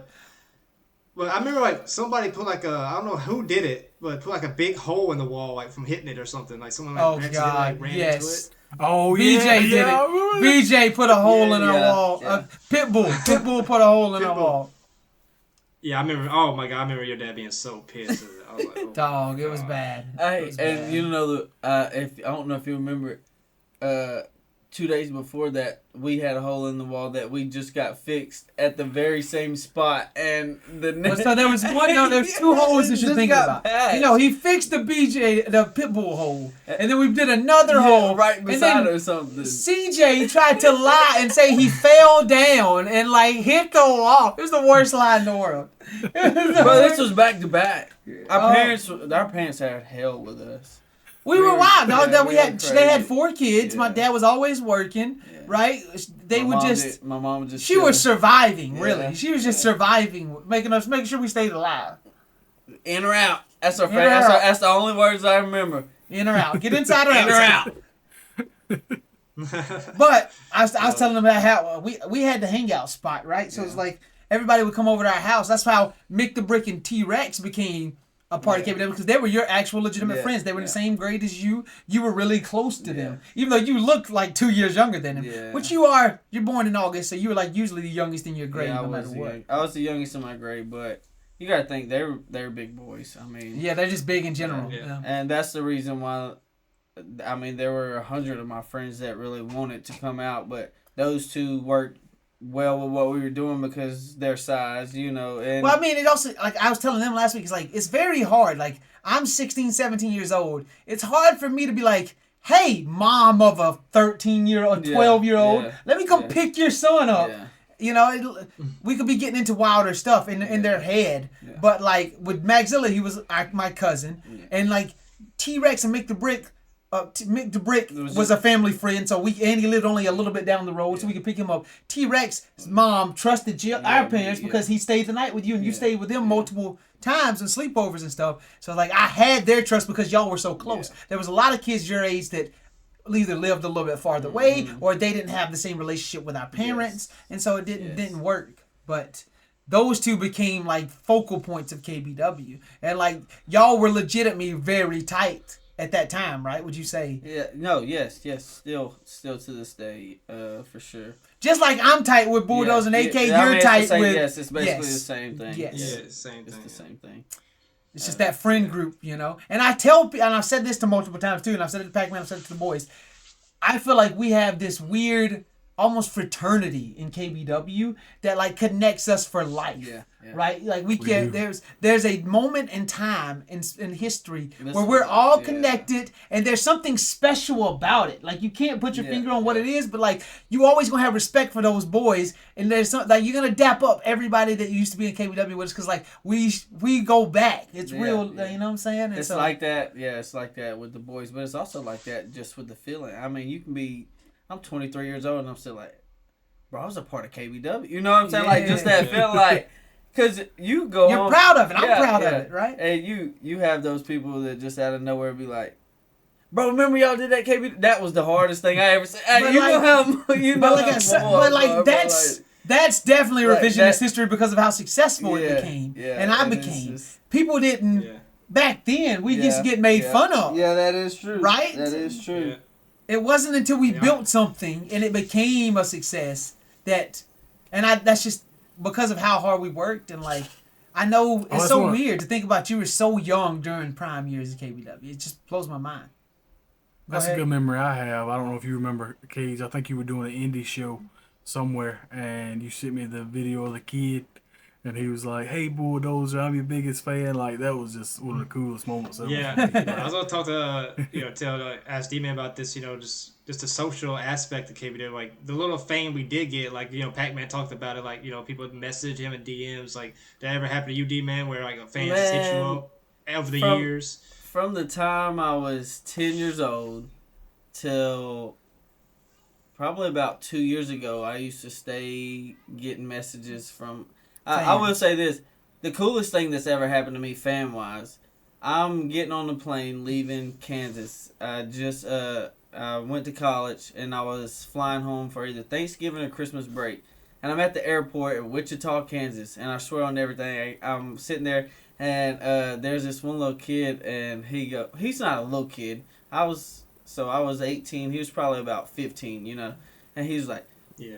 But I remember like somebody put like I don't know who did it, but put like a big hole in the wall like from hitting it or something. Like someone like Oh, accidentally God, ran yes. into it. Oh, BJ yeah. did yeah, I it. remember BJ put a hole in our Yeah, wall. yeah. Pitbull put a hole in our Pitbull. wall. Yeah, I remember. Oh my god, I remember your dad being so pissed. I was like, oh, Dog, it was God. bad. Hey, It was and bad. you know if I don't know if you remember, 2 days before that we had a hole in the wall that we just got fixed at the very same spot, and the So there was one. No, there's two holes that you're Just thinking got about. patched. You know, he fixed the the Pitbull hole, and then we did another hole right and beside then or something. CJ tried to lie and say he fell down and like hit the wall. It was the worst lie in the world. Bro, this was back to back. Our Oh. parents had hell with us. We were wild. No, Yeah, that we we had. were They had crazy. 4 kids. My Yeah. dad was always working. Yeah. Right? They would just. My mom would just. She was surviving. Yeah. Really, she was just surviving, making sure we stayed alive. in or out. That's our In or favorite. out. That's the only words I remember. In or out. Get inside or In or outside. out. But I was telling them about how we had the hangout spot, right? So it's like everybody would come over to our house. That's how Mick the Brick and T-Rex became a part of KBW because they were your actual legitimate Yeah, friends. They were in the yeah. same grade as you. You were really close to them, even though you looked like 2 years younger than them. Yeah. Which you are. You're born in August, so you were like usually the youngest in your grade, Yeah, no matter what. I was the youngest in my grade, but you gotta think they're big boys. I mean, Yeah, they're just big in general. Yeah. Yeah. and that's the reason why. I mean, there were 100 of my friends that really wanted to come out, but those two worked well with what we were doing because their size, you know. And Well, I mean, it also, like I was telling them last week, it's like, it's very hard. Like, I'm 16, 17 years old. It's hard for me to be like, hey, mom of a 13-year-old, Yeah, 12-year-old, yeah, let me come yeah. pick your son up. yeah, You know, we could be getting into wilder stuff in their head. Yeah. But, like, with Maxilla, he was my cousin. Yeah. And, like, T-Rex and Mick the Brick, Mick the Brick It was was just- a family friend, so and he lived only a little bit down the road, so we could pick him up. T-Rex's mom trusted our parents because he stayed the night with you, and you Yeah. stayed with them multiple times and sleepovers and stuff. So like I had their trust because y'all were so close. Yeah. There was a lot of kids your age that either lived a little bit farther away Mm-hmm. or they didn't have the same relationship with our parents, and so it Yes. didn't work. But those two became like focal points of KBW, and like y'all were legitimately very tight at that time, right? Would you say? yeah. No, yes, still to this day, for sure. Just like I'm tight with Bulldozer and AK, I mean, you're it's tight the same, with. Yes, it's basically yes. the same thing. Yes. Yeah, same It's thing. the same thing. It's just that friend group, you know. And I tell, and I've said this to multiple times too, and I've said it to Pac-Man, I've said it to the boys. I feel like we have this weird, almost fraternity in KBW that like connects us for life. Yeah, yeah. Right? Like we We can. do. There's a moment in time in history This where we're is- all yeah. connected, and there's something special about it. Like you can't put your Yeah, finger on what yeah. it is, but like you always gonna have respect for those boys, and there's some like you're gonna dap up everybody that used to be in KBW with us because like we go back. It's Yeah, real. yeah. You know what I'm saying? And It's so, like that. Yeah, it's like that with the boys, but it's also like that just with the feeling. I mean, you can be. I'm 23 years old and I'm still like, bro, I was a part of KBW. You know what I'm saying? Like just that feel like, cause you go. you're home, proud of it. I'm Yeah, proud yeah. of it, right? And you have those people that just out of nowhere be like, bro, remember y'all did that KBW? That was the hardest thing I ever said. Hey, But you like- know how you know. But like, how I said, more, but like bro, that's definitely like, revisionist that- history because of how successful Yeah, it became, yeah, and I and it's became. just- People didn't Yeah. back then. We just Yeah, get made yeah. fun of. Yeah, that is true. Right? That is true. Yeah. It wasn't until we Yeah. built something and it became a success that's just because of how hard we worked, and like I know it's that's so one- weird to think about you were so young during prime years of KBW. It just blows my mind. Go That's ahead. a good memory I have. I don't know if you remember, Cage. I think you were doing an indie show somewhere, and you sent me the video of the kid, And he was like, "Hey, Bulldozer, I'm your biggest fan." Like, that was just one of the coolest moments ever. Yeah, I was gonna talk to ask D-Man about this. Just the social aspect of KBW, like the little fame we did get. Like Pac-Man talked about it. Like people message him in DMs. Like, did that ever happen to you, D-Man, where like a fan hit you up over the years? From the time I was 10 years old till probably about 2 years ago, I used to stay getting messages from. I will say this: the coolest thing that's ever happened to me, fan wise, I'm getting on the plane leaving Kansas. I just I went to college and I was flying home for either Thanksgiving or Christmas break, and I'm at the airport in Wichita, Kansas, and I swear on everything, I'm sitting there and there's this one little kid, and he's not a little kid. I was 18. He was probably about 15, and he's like, yeah.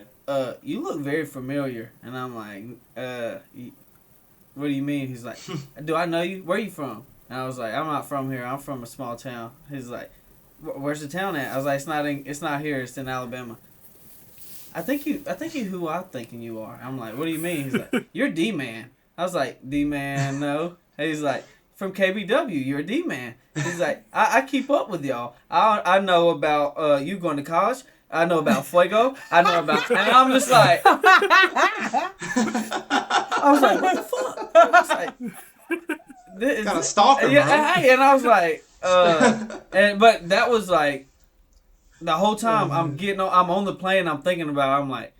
You look very familiar. And I'm like, what do you mean? He's like, do I know you? Where are you from? And I was like, I'm not from here. I'm from a small town. He's like, where's the town at? I was like, it's not here. It's in Alabama. I think you who I'm thinking you are. I'm like, what do you mean? He's like, you're D-Man. I was like, D-Man, no. He's like, from KBW, you're a D-Man. He's like, I keep up with y'all. I know about you going to college. I know about Fuego. I know about... And I'm just like... I was like, what the fuck? I was like... Kind of stalker, bro. And I was like... But that was like... The whole time I'm on the plane, I'm thinking about... I'm like...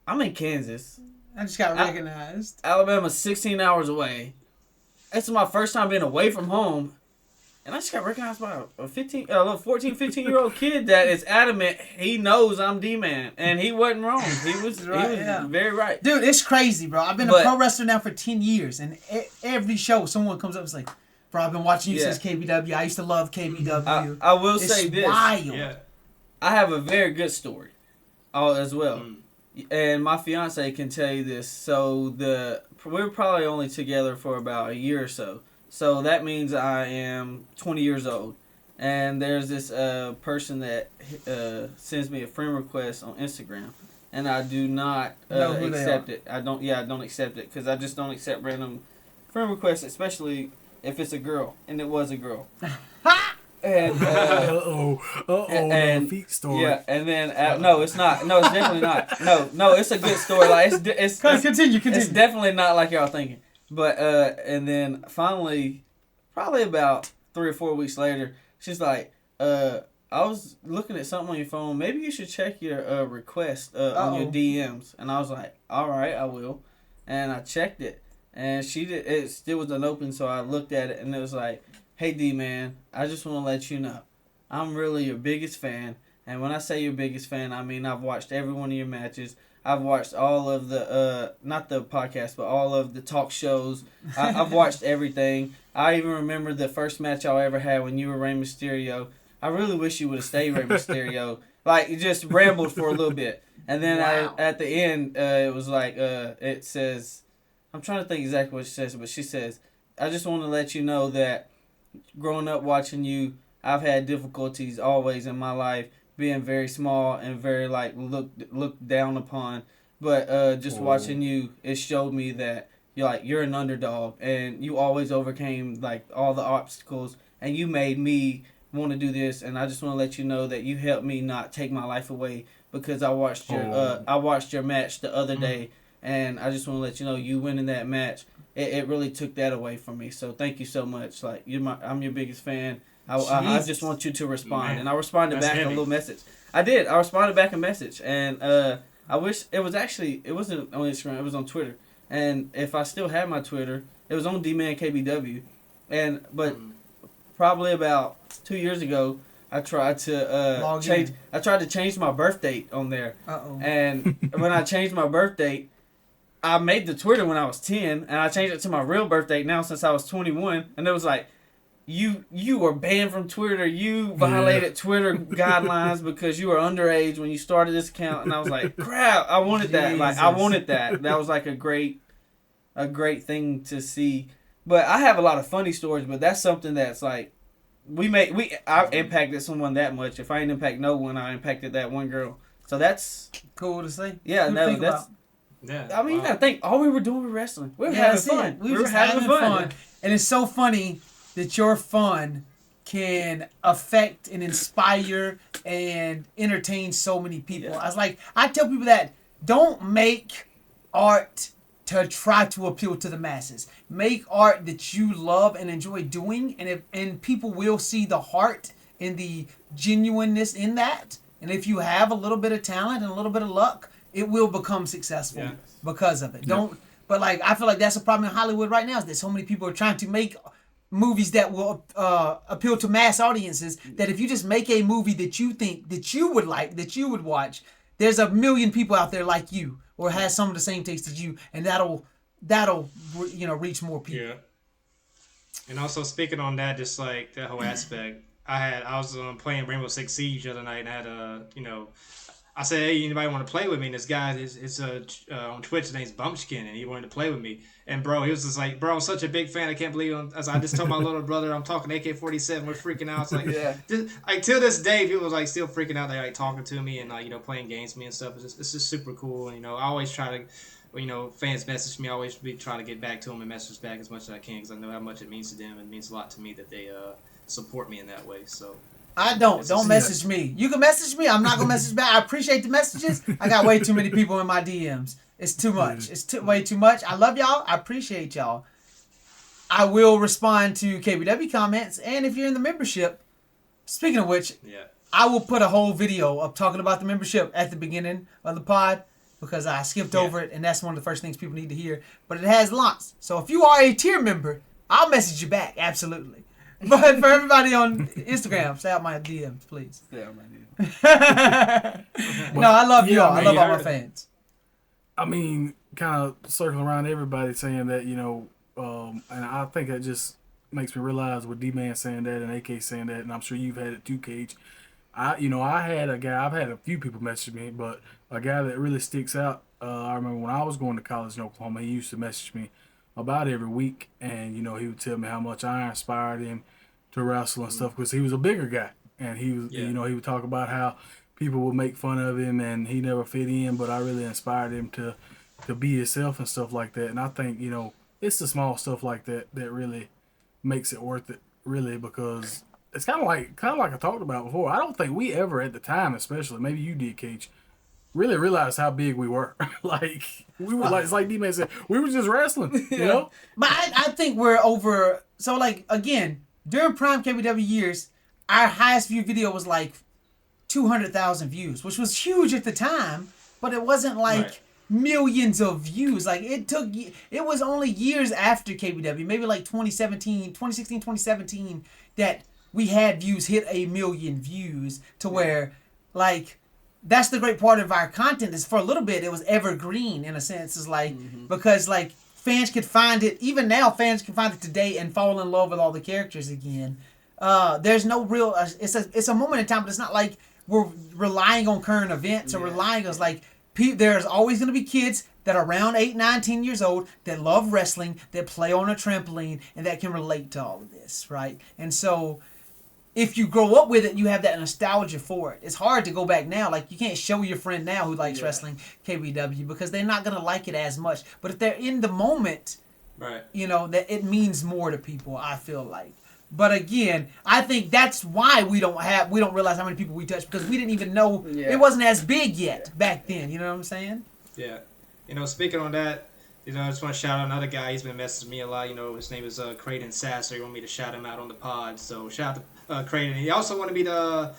I'm in Kansas. I just got recognized. Alabama's 16 hours away. It's my first time being away from home. And I just got recognized by a 14, 15-year-old kid that is adamant he knows I'm D-Man. And he wasn't wrong. He was very right. Dude, it's crazy, bro. I've been a pro wrestler now for 10 years. And every show, someone comes up and is like, bro, I've been watching you since KBW. I used to love KBW. I will say this. Wild. Yeah. I have a very good story as well. And my fiance can tell you this. So we were probably only together for about a year or so. So that means I am 20 years old. And there's this person that sends me a friend request on Instagram. And I do not accept it. I don't accept it because I just don't accept random friend requests, especially if it's a girl. And it was a girl. And and feet story. Yeah, and then no, it's not. No, it's definitely not. No, it's a good story. Like it's continue. It's definitely not like y'all thinking. But and then finally, probably about 3 or 4 weeks later, she's like, I was looking at something on your phone. Maybe you should check your request on your DMs. And I was like, all right, I will. And I checked it, and it still was unopened. So I looked at it, and it was like, hey, D-Man, I just want to let you know, I'm really your biggest fan. And when I say your biggest fan, I mean I've watched every one of your matches. I've watched all of the, not the podcast, but all of the talk shows. I've watched everything. I even remember the first match y'all ever had when you were Rey Mysterio. I really wish you would have stayed Rey Mysterio. Like, you just rambled for a little bit. And then at the end, it was like, it says, I'm trying to think exactly what she says, but she says, I just want to let you know that growing up watching you, I've had difficulties always in my life, being very small and very looked down upon. But just watching you, it showed me that you're an underdog, and you always overcame like all the obstacles, and you made me want to do this. And I just want to let you know that you helped me not take my life away, because I watched your match the other day, and I just want to let you know you winning that match, it really took that away from me. So thank you so much. Like, I'm your biggest fan. I just want you to respond. Man, and I responded back a little message. I did. I responded back a message. And I wish it wasn't on Instagram. It was on Twitter. And if I still had my Twitter, it was on D-Man KBW. But probably about 2 years ago, I tried to change my birth date on there. And when I changed my birth date, I made the Twitter when I was 10, and I changed it to my real birth date now since I was 21. And it was like, you were banned from Twitter. You violated Twitter guidelines because you were underage when you started this account. And I was like, crap, I wanted that. Jesus. Like, I wanted that. That was like a great thing to see. But I have a lot of funny stories, but that's something that's like, I impacted someone that much. If I ain't impact no one, I impacted that one girl. So that's cool to see. Yeah, Yeah. I mean, you gotta think. All we were doing was wrestling. We were Yeah, having that's fun. it. We were just having fun. And it's so funny that your fun can affect and inspire and entertain so many people. Yeah. I tell people that don't make art to try to appeal to the masses. Make art that you love and enjoy doing, and people will see the heart and the genuineness in that. And if you have a little bit of talent and a little bit of luck, it will become successful because of it. But like I feel like that's a problem in Hollywood right now is that so many people are trying to make movies that will appeal to mass audiences. That if you just make a movie that you think that you would like, that you would watch, there's a million people out there like you or has some of the same taste as you, and that'll reach more people. Yeah. And also speaking on that, just like that whole aspect, I was playing Rainbow Six Siege the other night and I had I said, hey, anybody want to play with me? And this guy is on Twitch, his name's Bumpskin, and he wanted to play with me. And bro, he was just like, bro, I'm such a big fan, I can't believe it. I just told my little brother I'm talking AK-47, we're freaking out. It's like, like till this day, people was like still freaking out. They like talking to me and playing games with me and stuff. It's just super cool. And I always try to, fans message me, I always try to get back to them and message back as much as I can because I know how much it means to them. It means a lot to me that they support me in that way. So. Don't message me. You can message me. I'm not gonna message back. I appreciate the messages. I got way too many people in my DMs. It's too much. It's way too much. I love y'all. I appreciate y'all. I will respond to KBW comments, and if you're in the membership, speaking of which, I will put a whole video of talking about the membership at the beginning of the pod because I skipped over it, and that's one of the first things people need to hear. But it has lots. So if you are a tier member, I'll message you back. Absolutely. But for everybody on Instagram, stay out my DMs, please. Stay out my DMs. No, I love y'all. I love all my fans. I mean, kind of circling around everybody saying that, and I think that just makes me realize with D-Man saying that and AK saying that, and I'm sure you've had it too, Cage. I had a guy, I've had a few people message me, but a guy that really sticks out, I remember when I was going to college in Oklahoma, he used to message me about every week, and he would tell me how much I inspired him to wrestle and stuff because he was a bigger guy, and he was he would talk about how people would make fun of him and he never fit in, but I really inspired him to be himself and stuff like that. And I think it's the small stuff like that that really makes it worth it, really, because it's kind of like I talked about before. I don't think we ever at the time, especially maybe you did, Cage, really realized how big we were. Like we were like, it's like D-Man said, we were just wrestling, But I think we're over. So like again, during prime KBW years, our highest viewed video was like 200,000 views, which was huge at the time, but it wasn't like millions of views. Like it was only years after KBW, maybe like 2016, 2017, that we had views hit 1 million views to where like. That's the great part of our content is for a little bit it was evergreen in a sense. It's like because like fans could find it even now. Fans can find it today and fall in love with all the characters again. There's no real. It's a moment in time, but it's not like we're relying on current events or relying on like there's always going to be kids that are around 8, 9, 10 years old that love wrestling, that play on a trampoline, and that can relate to all of this, right? And so. If you grow up with it, you have that nostalgia for it. It's hard to go back now. Like, you can't show your friend now who likes wrestling KBW because they're not going to like it as much. But if they're in the moment, that it means more to people, I feel like. But again, I think that's why we don't realize how many people we touch because we didn't even know it wasn't as big yet back then. You know what I'm saying? Yeah. Speaking on that, I just want to shout out another guy. He's been messaging me a lot. His name is Creighton Sasser. He wanted me to shout him out on the pod. So shout out to Creighton. He also wanted me to,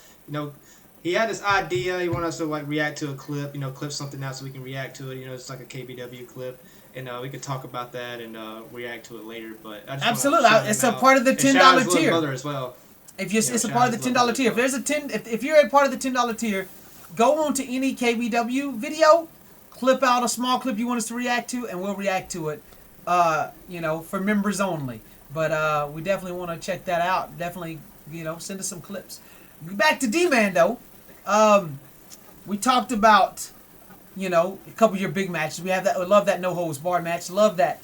he had this idea. He wanted us to like react to a clip. Clip something out so we can react to it. It's like a KBW clip, and we could talk about that and react to it later. But I just absolutely, it's a part of the $10 tier. Brother as well. If it's a part of the $10 tier. If there's if you're a part of the $10 tier, go on to any KBW video. Clip out a small clip you want us to react to, and we'll react to it, for members only. But we definitely want to check that out. Definitely, send us some clips. Back to D-Man, though. We talked about, a couple of your big matches. We love that no holds barred match. Love that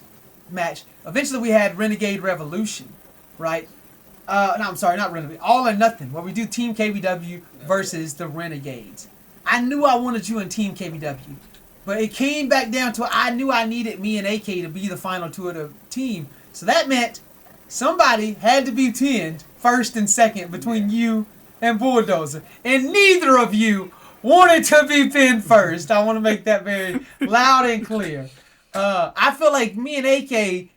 match. Eventually, we had Renegade Revolution, right? No, I'm sorry, not Renegade. All or Nothing, where we do Team KBW versus the Renegades. I knew I wanted you in Team KBW. But it came back down to I knew I needed me and AK to be the final two of the team. So that meant somebody had to be pinned first and second between you and Bulldozer. And neither of you wanted to be pinned first. I want to make that very loud and clear. I feel like me and AK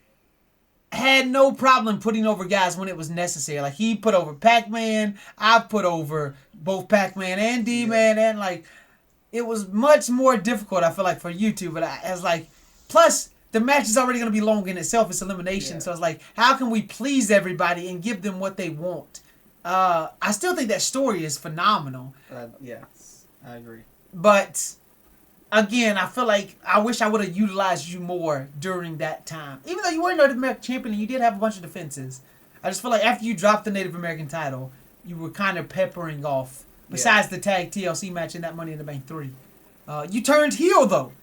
had no problem putting over guys when it was necessary. Like, he put over Pac-Man. I put over both Pac-Man and D-Man. And, like, it was much more difficult, I feel like, for you two. But plus, the match is already going to be long in itself. It's elimination. Yeah. So it's like, how can we please everybody and give them what they want? I still think that story is phenomenal. Yeah, I agree. But again, I feel like I wish I would have utilized you more during that time. Even though you were Native American champion and you did have a bunch of defenses, I just feel like after you dropped the Native American title, you were kind of peppering off. Besides the tag TLC match and that Money in the Bank 3. You turned heel, though.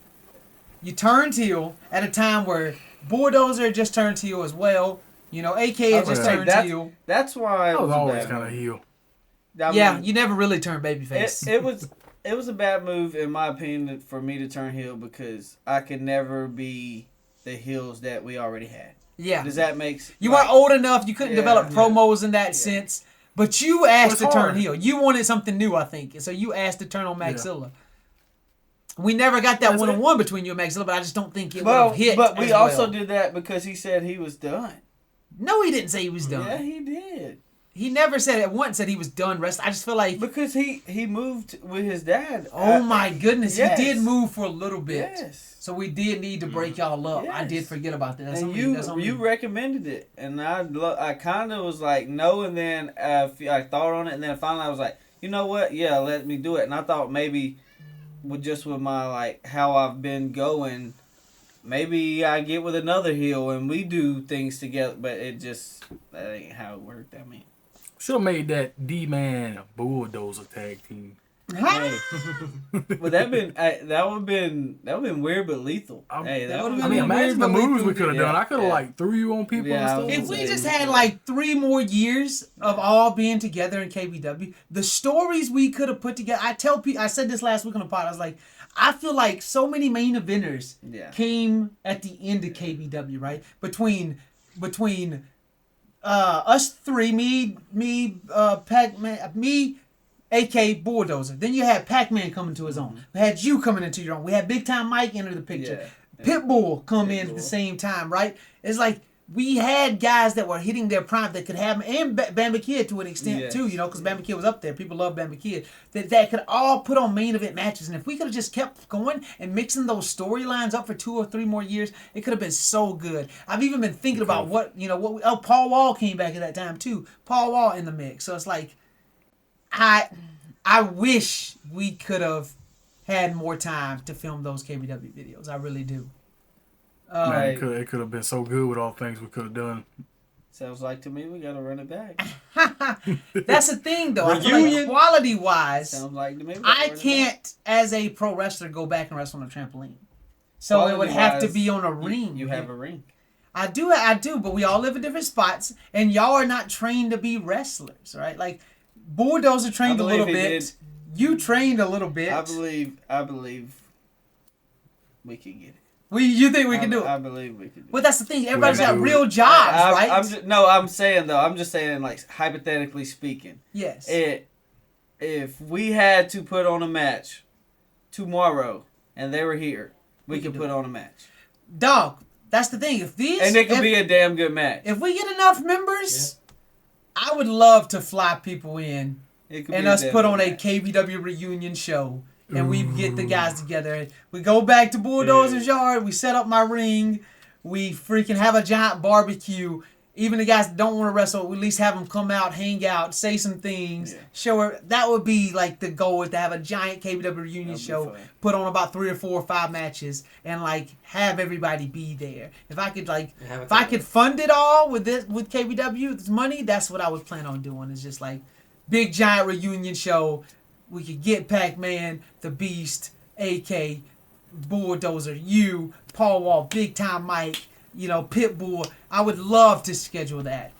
You turned heel at a time where Bulldozer just turned heel as well. You know, AK had just turned heel. That's why I was always kind of heel. You never really turned babyface. It was a bad move, in my opinion, for me to turn heel because I could never be the heels that we already had. Yeah. Does that make sense? You weren't old enough. You couldn't develop promos in that sense. But you asked to turn heel. You wanted something new, I think. So you asked to turn on Maxilla. We never got that one-on-one between you and Maxilla, but I just don't think it would have hit. But we also did that because he said he was done. No, he didn't say he was done. Yeah, he did. He never said it once that he was done wrestling. I just feel like... Because he moved with his dad. Oh, my goodness. Yes. He did move for a little bit. Yes. So we did need to break y'all up. Yes. I did forget about that. That's and you recommended it. And I kind of was like, no. And then I thought on it. And then finally I was like, you know what? Yeah, let me do it. And I thought maybe with my, like, how I've been going, maybe I get with another heel and we do things together. But that ain't how it worked. I mean. Should have made that D-Man Bulldozer tag team. Hey. But that would have been weird but lethal. Imagine the moves we could have done. I could have threw you on people and stuff. If we just had like 3 more years of all being together in KBW, the stories we could have put together. I said this last week on the pod. I was like, I feel like so many main eventers came at the end of KBW, right? Between us three, me, Pac-Man, me, AK, Bulldozer. Then you had Pac-Man coming to his own. We had you coming into your own. We had Big Time Mike enter the picture. Yeah. Pitbull come in at the same time, right? It's like we had guys that were hitting their prime that could have them, and Bamba Kid to an extent too, you know, because Bamba Kid was up there. People love Bamba Kid. That could all put on main event matches. And if we could have just kept going and mixing those storylines up for 2 or 3 more years, it could have been so good. I've even been thinking about Paul Wall came back at that time too. Paul Wall in the mix. So it's like, I wish we could have had more time to film those KBW videos. I really do. It could have been so good with all things we could have done. Sounds like to me we gotta run it back. That's the thing, though. I feel like quality-wise, sounds like to me I can't, as a pro wrestler, go back and wrestle on a trampoline. So it would have to be on a ring. You have a ring. I do, but we all live in different spots, and y'all are not trained to be wrestlers, right? Like, Bulldozer trained a little bit. You trained a little bit. I believe we can get it. You think we can do it? I believe we can do it. Well, that's the thing. Everybody's got real jobs, right? I'm just saying, like, hypothetically speaking. Yes. If we had to put on a match tomorrow and they were here, we could put on a match. Dog, that's the thing. If it could be a damn good match. If we get enough members, I would love to fly people in and us put on a KBW reunion show. And we get the guys together. We go back to Bulldozer's yard. We set up my ring. We freaking have a giant barbecue. Even the guys that don't want to wrestle, we at least have them come out, hang out, say some things. Yeah. Show her. That would be like the goal, is to have a giant KBW reunion show. Put on about 3 or 4 or 5 matches and like have everybody be there. If I could fund it all with KBW, this money, that's what I would plan on doing. It's just like big giant reunion show. We could get Pac-Man, the Beast, AK, Bulldozer, you, Paul Wall, Big Time Mike, Pitbull. I would love to schedule that.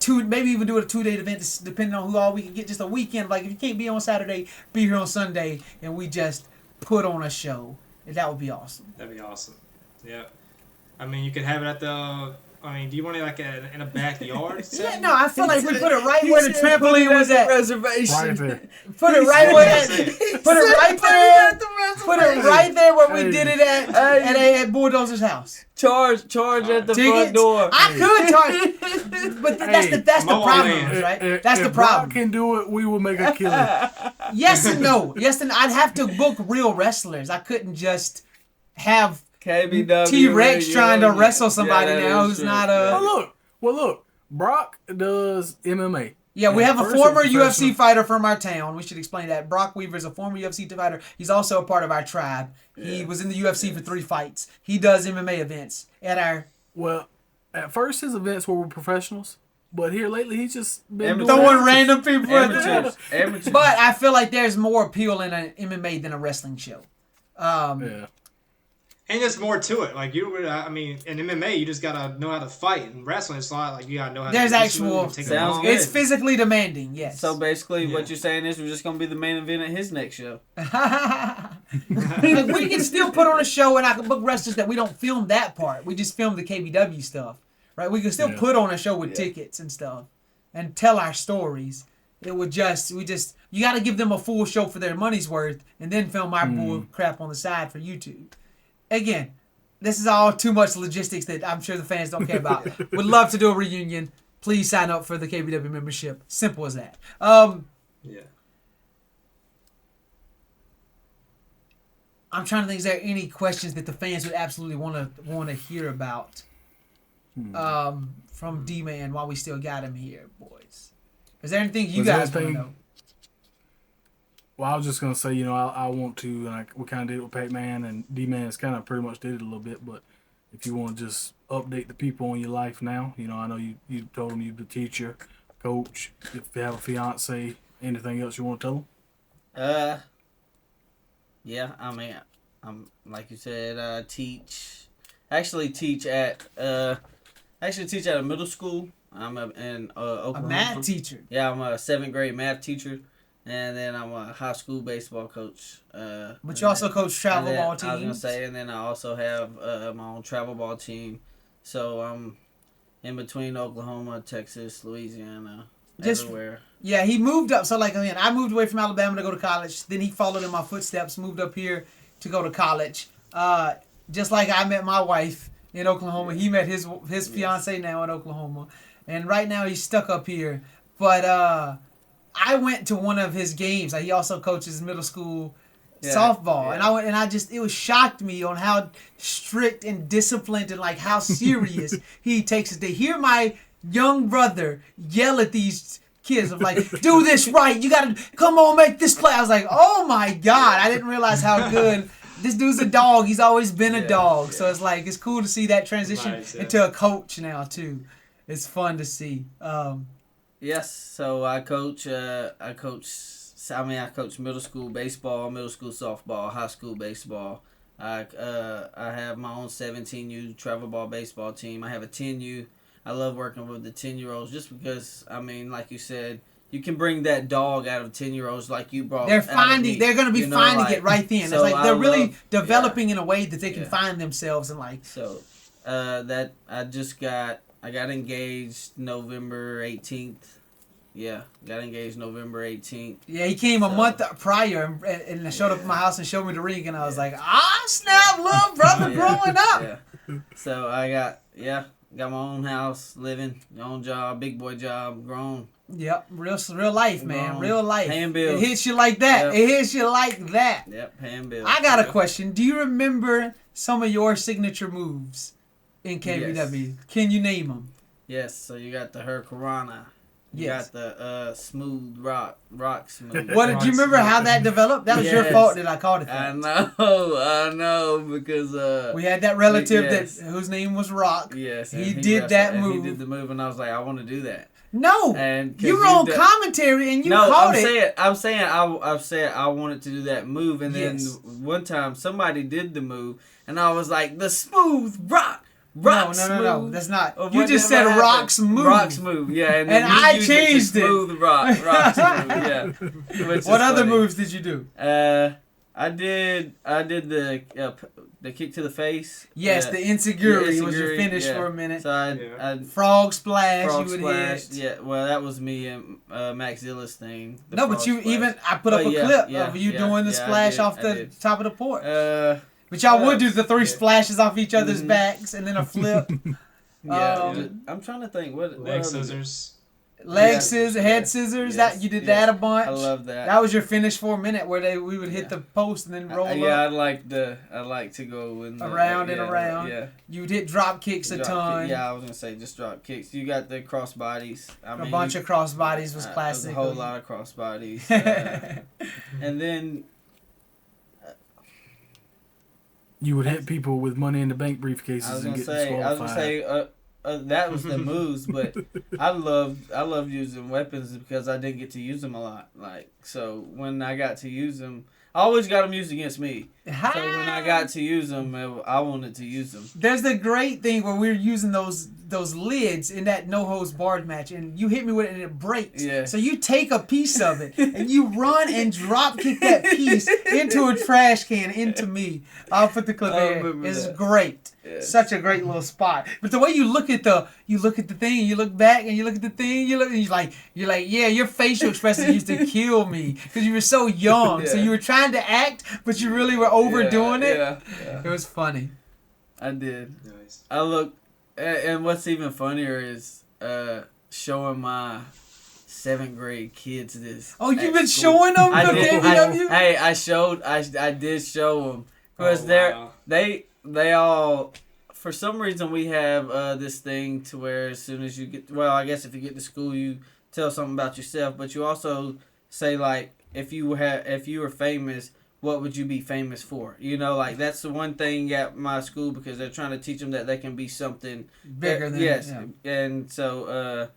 Maybe even do a 2-day event, depending on who all we can get. Just a weekend. Like, if you can't be on Saturday, be here on Sunday, and we just put on a show. That would be awesome. That'd be awesome. Yeah. I mean, you could have it at the. I mean, do you want it like in a backyard? Yeah, no, I feel like we put it right where the trampoline was at. Reservation. Right there. Put it right where put it right there. Put it right there where we did it at Bulldozer's house. Charge at the front door. I could charge, but that's the problem, right? That's the If Brock problem. can do it, we will make a killing. Yes and no. Yes and I'd have to book real wrestlers. I couldn't just have KBW. T-Rex trying to wrestle somebody now who's not a. Well, look. Brock does MMA. Yeah, we have a First former and UFC professional. fighter from our town. We should explain that. Brock Weaver is a former UFC fighter. He's also a part of our tribe. He was in the UFC for 3 fights. He does MMA events at our. Well, at first his events were with professionals, but here lately he's just been doing Throwing it. random people at the Amateurs. But I feel like there's more appeal in an MMA than a wrestling show. Yeah. And there's more to it. Like I mean, in MMA, you just gotta know how to fight. In wrestling, it's not like you gotta know how There's to. actual. Take Sounds a good. It's physically demanding. Yes. So basically, Yeah. what you're saying is we're just gonna be the main event at his next show. Like, we can still put on a show, and I can book wrestlers that we don't film that part. We just film the KBW stuff, right? We can still put on a show with tickets and stuff, and tell our stories. It would you got to give them a full show for their money's worth, and then film our bull crap on the side for YouTube. Again, this is all too much logistics that I'm sure the fans don't care about. Would love to do a reunion. Please sign up for the KBW membership. Simple as that. Yeah. I'm trying to think. Is there any questions that the fans would absolutely want to hear about from D-Man while we still got him here, boys? Is there anything you guys want to know? Well, I was just gonna say, I want to, and we kind of did it with Pac-Man, and D-Man's kind of pretty much did it a little bit. But if you want to just update the people on your life now, I know you told them you're the teacher, coach. If you have a fiance, anything else you want to tell them? Yeah, I mean, I'm like you said, I teach at a middle school. I'm in Oklahoma. A math teacher. Yeah, I'm a 7th grade math teacher, and then I'm a high school baseball coach. But you also coach travel ball teams. I was gonna say, and then I also have my own travel ball team. So I'm in between Oklahoma, Texas, Louisiana, everywhere. Yeah, he moved up. So, like, again, I moved away from Alabama to go to college. Then he followed in my footsteps, moved up here to go to college. Just like I met my wife in Oklahoma, he met his fiance now in Oklahoma. And right now he's stuck up here. But I went to one of his games. He also coaches middle school softball. Yeah. It was shocked me on how strict and disciplined and like how serious he takes it. To hear my young brother yell at these kids of like, do this right. You got to come on, make this play. I was like, oh my God. I didn't realize how good. This dude's a dog. He's always been a dog. Yeah. So it's like, it's cool to see that transition into a coach now too. It's fun to see. Yes. So I coach middle school baseball, middle school softball, high school baseball. I have my own 17U travel ball baseball team. I have a 10U. I love working with the 10-year-olds just because, I mean, like you said, you can bring that dog out of 10-year-olds like you brought. They're going to be finding it right then. So it's like they're really developing in a way that they can find themselves and like. So, that I got engaged November 18th. Yeah, got engaged November 18th. Yeah, he came a month prior and showed up at my house and showed me the ring, and I was like, snap, little brother growing up. Yeah. So I got my own house, living, my own job, big boy job, grown. Yep, real life, man, grown. real life. Paying bills. It hits you like that. Yep. It hits you like that. Yep, paying bills. I got a question. Do you remember some of your signature moves in KBW? Yes. Can you name them? Yes. So you got the Hurricanrana. You got the smooth rock smooth. What did you remember how that developed? That was your fault that I called it that. I know because we had that relative whose name was Rock. Yes, he did that move. He did the move, and I was like, I want to do that. No, and you were on commentary and you called it. I'm saying I wanted to do that move, and then one time somebody did the move, and I was like, the smooth rock. No. That's not. You just said Rock's move. Rock's move, yeah. And I changed it. Smooth Rock's move, yeah. What other moves did you do? I I did the kick to the face. Yes, the insecurity was your finish for a minute. So I frog splash. frog You would splash. hit. Yeah, well, that was me and Max Zilla's thing. No, but you splash. I put up a clip of you doing the splash off I the did. top of the porch. But What y'all would do else? the 3 splashes off each other's Mhm. backs and then a flip. Yeah, I'm trying to think. What Leg other- scissors. Leg Yeah. scissors, head scissors. Yes, That you did yes. that a bunch. I love that. That was your finish for a minute where we would hit the post and then roll Yeah, up. I like to go in Around and yeah, around. Yeah. You would hit drop kicks a Drop ton. kick. Yeah, I was gonna say just drop kicks. You got the cross bodies. I A mean, bunch of cross bodies was There classic. was a whole lot of cross bodies. And then You would hit people with money in the bank briefcases I was and gonna get say disqualified. that was the moves, but I loved using weapons because I didn't get to use them a lot. Like, so when I got to use them, I always got them used against me. So when I got to use them, I wanted to use them. There's the great thing where we were using those lids in that no hose barred match, and you hit me with it and it breaks. Yeah. So you take a piece of it and you run and drop kick that piece into a trash can into me. I'll put the clip I in. remember It's that. great. Yeah. Such a great little spot. But the way you look at the thing, and you look back and you look at the thing, you're like, yeah, your facial expressions used to kill me because you were so young. So Yeah. you were trying to act, but you really were overdoing it. Yeah. It was funny. I did. Nice. I look, and what's even funnier is showing my 7th grade kids this. Oh, you've at been school. showing them I the did. KBW? I did show them because wow. they all, for some reason we have this thing to where as soon as you get, well, I guess if you get to school you tell something about yourself, but you also say like if you were famous, what would you be famous for? You know, like that's the one thing at my school because they're trying to teach them that they can be something Bigger than yes, yeah. and so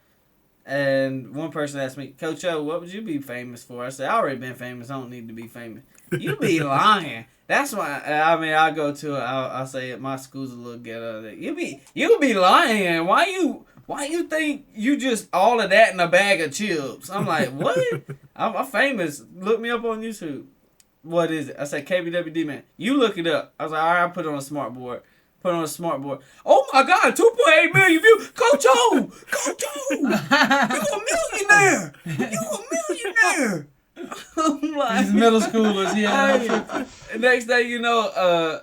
and one person asked me, Coach O, what would you be famous for? I said, I already been famous. I don't need to be famous. You be lying. That's why. I mean, I go to it. I'll say it. My school's a little ghetto. You be lying. Why you think you just all of that in a bag of chips? I'm like, what? I'm famous. Look me up on YouTube. What is it? I said KBWD man. You look it up. I was like, all right, I'll put it on a smart board. Oh my God, 2.8 million views. Coach O! You a millionaire! I'm like, These middle schoolers, yeah. hey, next thing you know,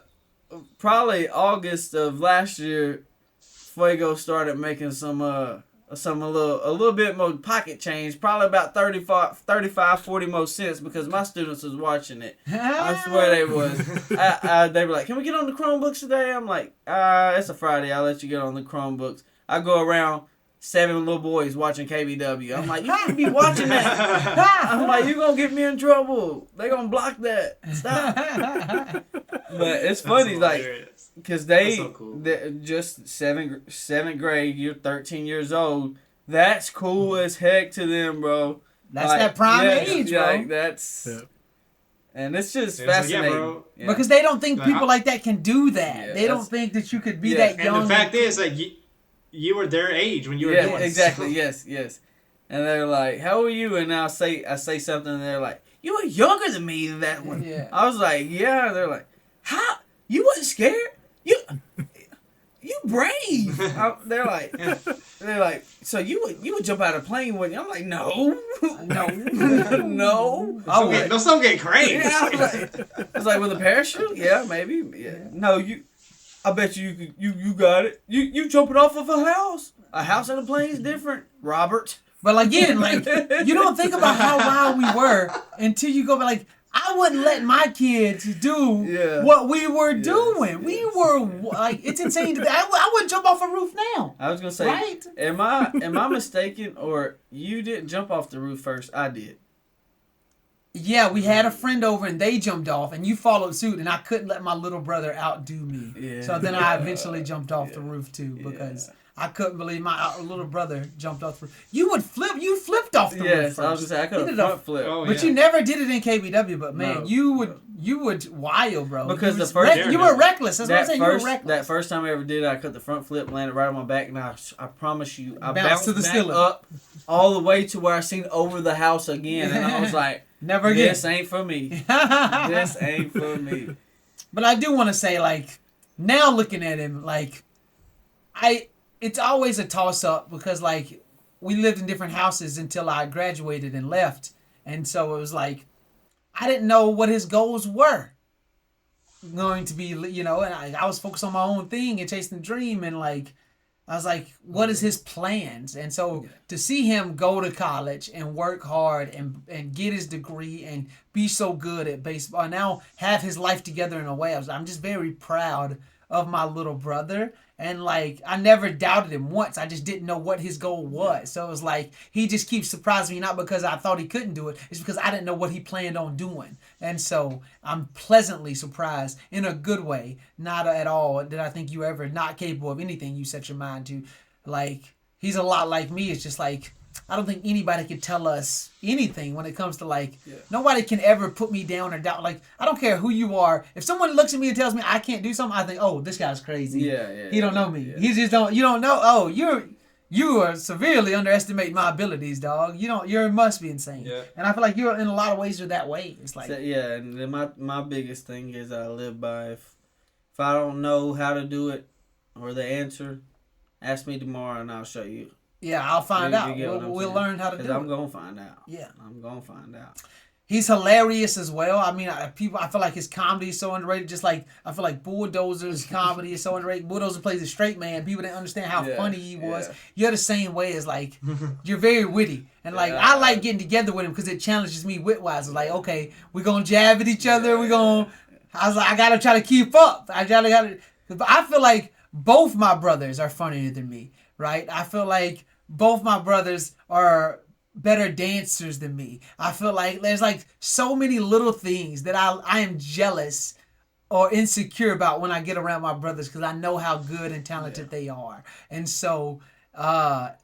probably August of last year, Fuego started making a little bit more pocket change, probably about 35, 40 more cents because my students was watching it. I swear they was. They were like, can we get on the Chromebooks today? I'm like, it's a Friday. I'll let you get on the Chromebooks. I go around 7 little boys watching KBW. I'm like, you can't be watching that. I'm like, you going to get me in trouble. They going to block that. Stop. But it's funny, like, hilarious. because That's so cool. they're just seventh grade, you're 13 years old. That's cool as heck to them, bro. That's that prime age, bro. Like, that's, Yeah. and it's just Yeah, it's like, yeah, fascinating. bro. Yeah. Because they don't think Like, people like that can do that. Yeah, They don't that's- think that you could be Yeah. that And young. the fact is, like, you were their age when you were yeah, doing it. exactly. Yes. And they're like, "How are you?" And I say something, and they're like, "You were younger than me that one." Yeah. I was like, "Yeah." They're like, "How? You wasn't scared? You brave?" They're like, "So you would jump out of a plane, wouldn't you?" I'm like, "No, no." Some get crazy. Yeah, I was like, with a parachute? Yeah, maybe. Yeah. No, I bet you got it. You jumping off of a house? A house and a plane is different, Robert. But again, like, you don't think about how wild we were until you go back. Like, I wouldn't let my kids do Yeah. what we were doing. yes. We were like, it's insane to I wouldn't jump off a roof now. I was gonna say, Right? am I mistaken, or you didn't jump off the roof first? I did. Yeah, we had a friend over and they jumped off, and you followed suit, and I couldn't let my little brother outdo me. Yeah. So then I eventually jumped off the roof too because I couldn't believe my little brother jumped off the roof. You flipped off the roof Yes, first. I was gonna say I could You have did a- front flipped. Oh, But yeah. you never did it in KBW. But man, No. you would wild, bro. Because you the was first- you were reckless. That's what I'm saying. You were reckless. That first time I ever did it, I cut the front flip, landed right on my back, and I promise you, I Bounced bounced to the back ceiling. up all the way to where I seen over the house again, and I was like, Never again. This ain't for me. This ain't for me. But I do want to say, like, now looking at him, like, it's always a toss-up because, like, we lived in different houses until I graduated and left. And so it was like, I didn't know what his goals were going to be, you know, and I was focused on my own thing and chasing the dream. And, like, I was like, what is his plans? And so to see him go to college and work hard and get his degree and be so good at baseball and now have his life together in a way, I'm just very proud of my little brother. And, like, I never doubted him once. I just didn't know what his goal was. So it was like, he just keeps surprising me, not because I thought he couldn't do it. It's because I didn't know what he planned on doing. And so I'm pleasantly surprised in a good way. Not at all did I think you were ever not capable of anything you set your mind to. Like, he's a lot like me. It's just like, I don't think anybody could tell us anything when it comes to, like, nobody can ever put me down or doubt. Like, I don't care who you are. If someone looks at me and tells me I can't do something, I think, oh, this guy's crazy. He don't know me. Yeah. He just don't, you don't know. Oh, you are severely underestimating my abilities, dog. You must be insane. Yeah. And I feel like you're, in a lot of ways, you're that way. It's like, And then my biggest thing is I live by, if I don't know how to do it or the answer, ask me tomorrow and I'll show you. yeah, I'll find You out. get what I'm We'll saying? learn how to 'Cause do I'm it. gonna find out. Yeah. I'm gonna find out. He's hilarious as well. I mean, I feel like his comedy is so underrated. Just like I feel like Bulldozer's comedy is so underrated. Bulldozer plays a straight man. People didn't understand how funny he was. Yeah. You're the same way as, like, you're very witty. And, like, Yeah. I like getting together with him because it challenges me wit-wise. It's like, okay, we're going to jab at each other. I was like, I got to try to keep up. But I feel like both my brothers are funnier than me, right? I feel like both my brothers are better dancers than me. I feel like there's, like, so many little things that I am jealous or insecure about when I get around my brothers because I know how good and talented they are. And so now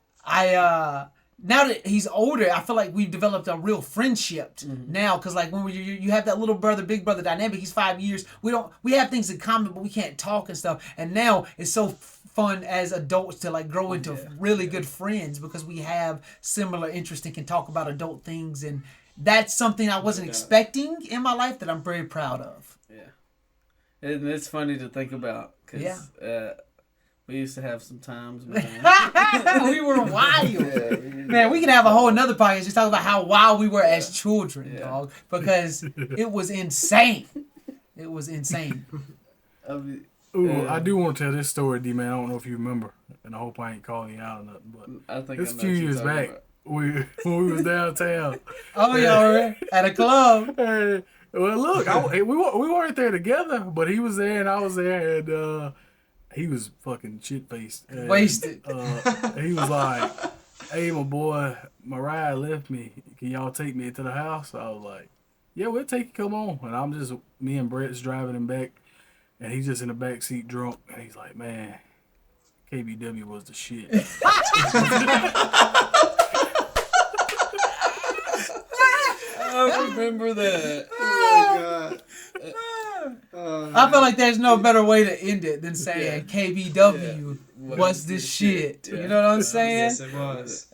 that he's older, I feel like we've developed a real friendship now. Because, like, when you have that little brother, big brother dynamic, he's 5 years. We have things in common, but we can't talk and stuff. And now it's so fun as adults to, like, grow into really good friends because we have similar interests and can talk about adult things. And that's something I wasn't expecting in my life that I'm very proud of. Yeah. And it's funny to think about because we used to have some times, man. We were wild. Man, we can have a whole another podcast just talking about how wild we were as children, dog. Because it was insane. It was insane. I do want to tell this story, D-Man. I don't know if you remember, and I hope I ain't calling you out or nothing, but I think it's I a know few what you're years talking back. about. When we was downtown. Oh, yeah, right. At a club. Hey, well, look, we weren't there together, but he was there and I was there, and he was fucking shit-faced. And, Wasted. He was like, hey, my boy, my ride left me. Can y'all take me to the house? I was like, yeah, we'll take you. Come on. And me and Brett's driving him back, and he's just in the back seat drunk, and he's like, man, KBW was the shit. I remember that. Oh my God. I feel like there's no better way to end it than saying KBW was the shit. Yeah. You know what I'm saying? Yes, it was.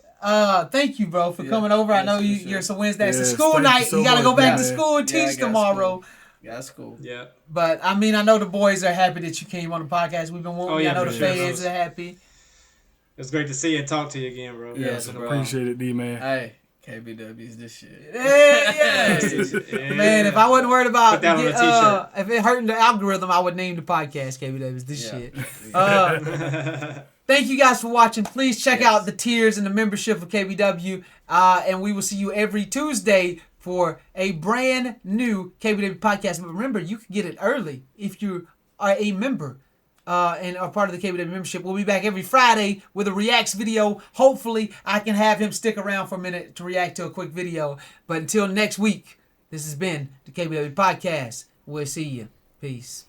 Thank you, bro, for coming over. I know for you're some Wednesday. It's a Yes, school thank you night. so You got to go much, back to man. school and Yeah, I teach got tomorrow. That's cool. Yeah. But, I mean, I know the boys are happy that you came on the podcast. We've been wanting. Oh, yeah, I know for the sure. fans are happy. It's great to see you and talk to you again, bro. Yes, It's been a bro. while. Appreciate it, D-Man. Hey, KBW's this shit. Yes. Yeah. Man, if I wasn't worried about Put that on a t-shirt. if it hurting the algorithm, I would name the podcast KBW's this shit. Thank you guys for watching. Please check out the tiers and the membership of KBW. And we will see you every Tuesday for a brand new KBW podcast. But remember, you can get it early if you are a member and are part of the KBW membership. We'll be back every Friday with a reacts video. Hopefully, I can have him stick around for a minute to react to a quick video. But until next week, this has been the KBW Podcast. We'll see you. Peace.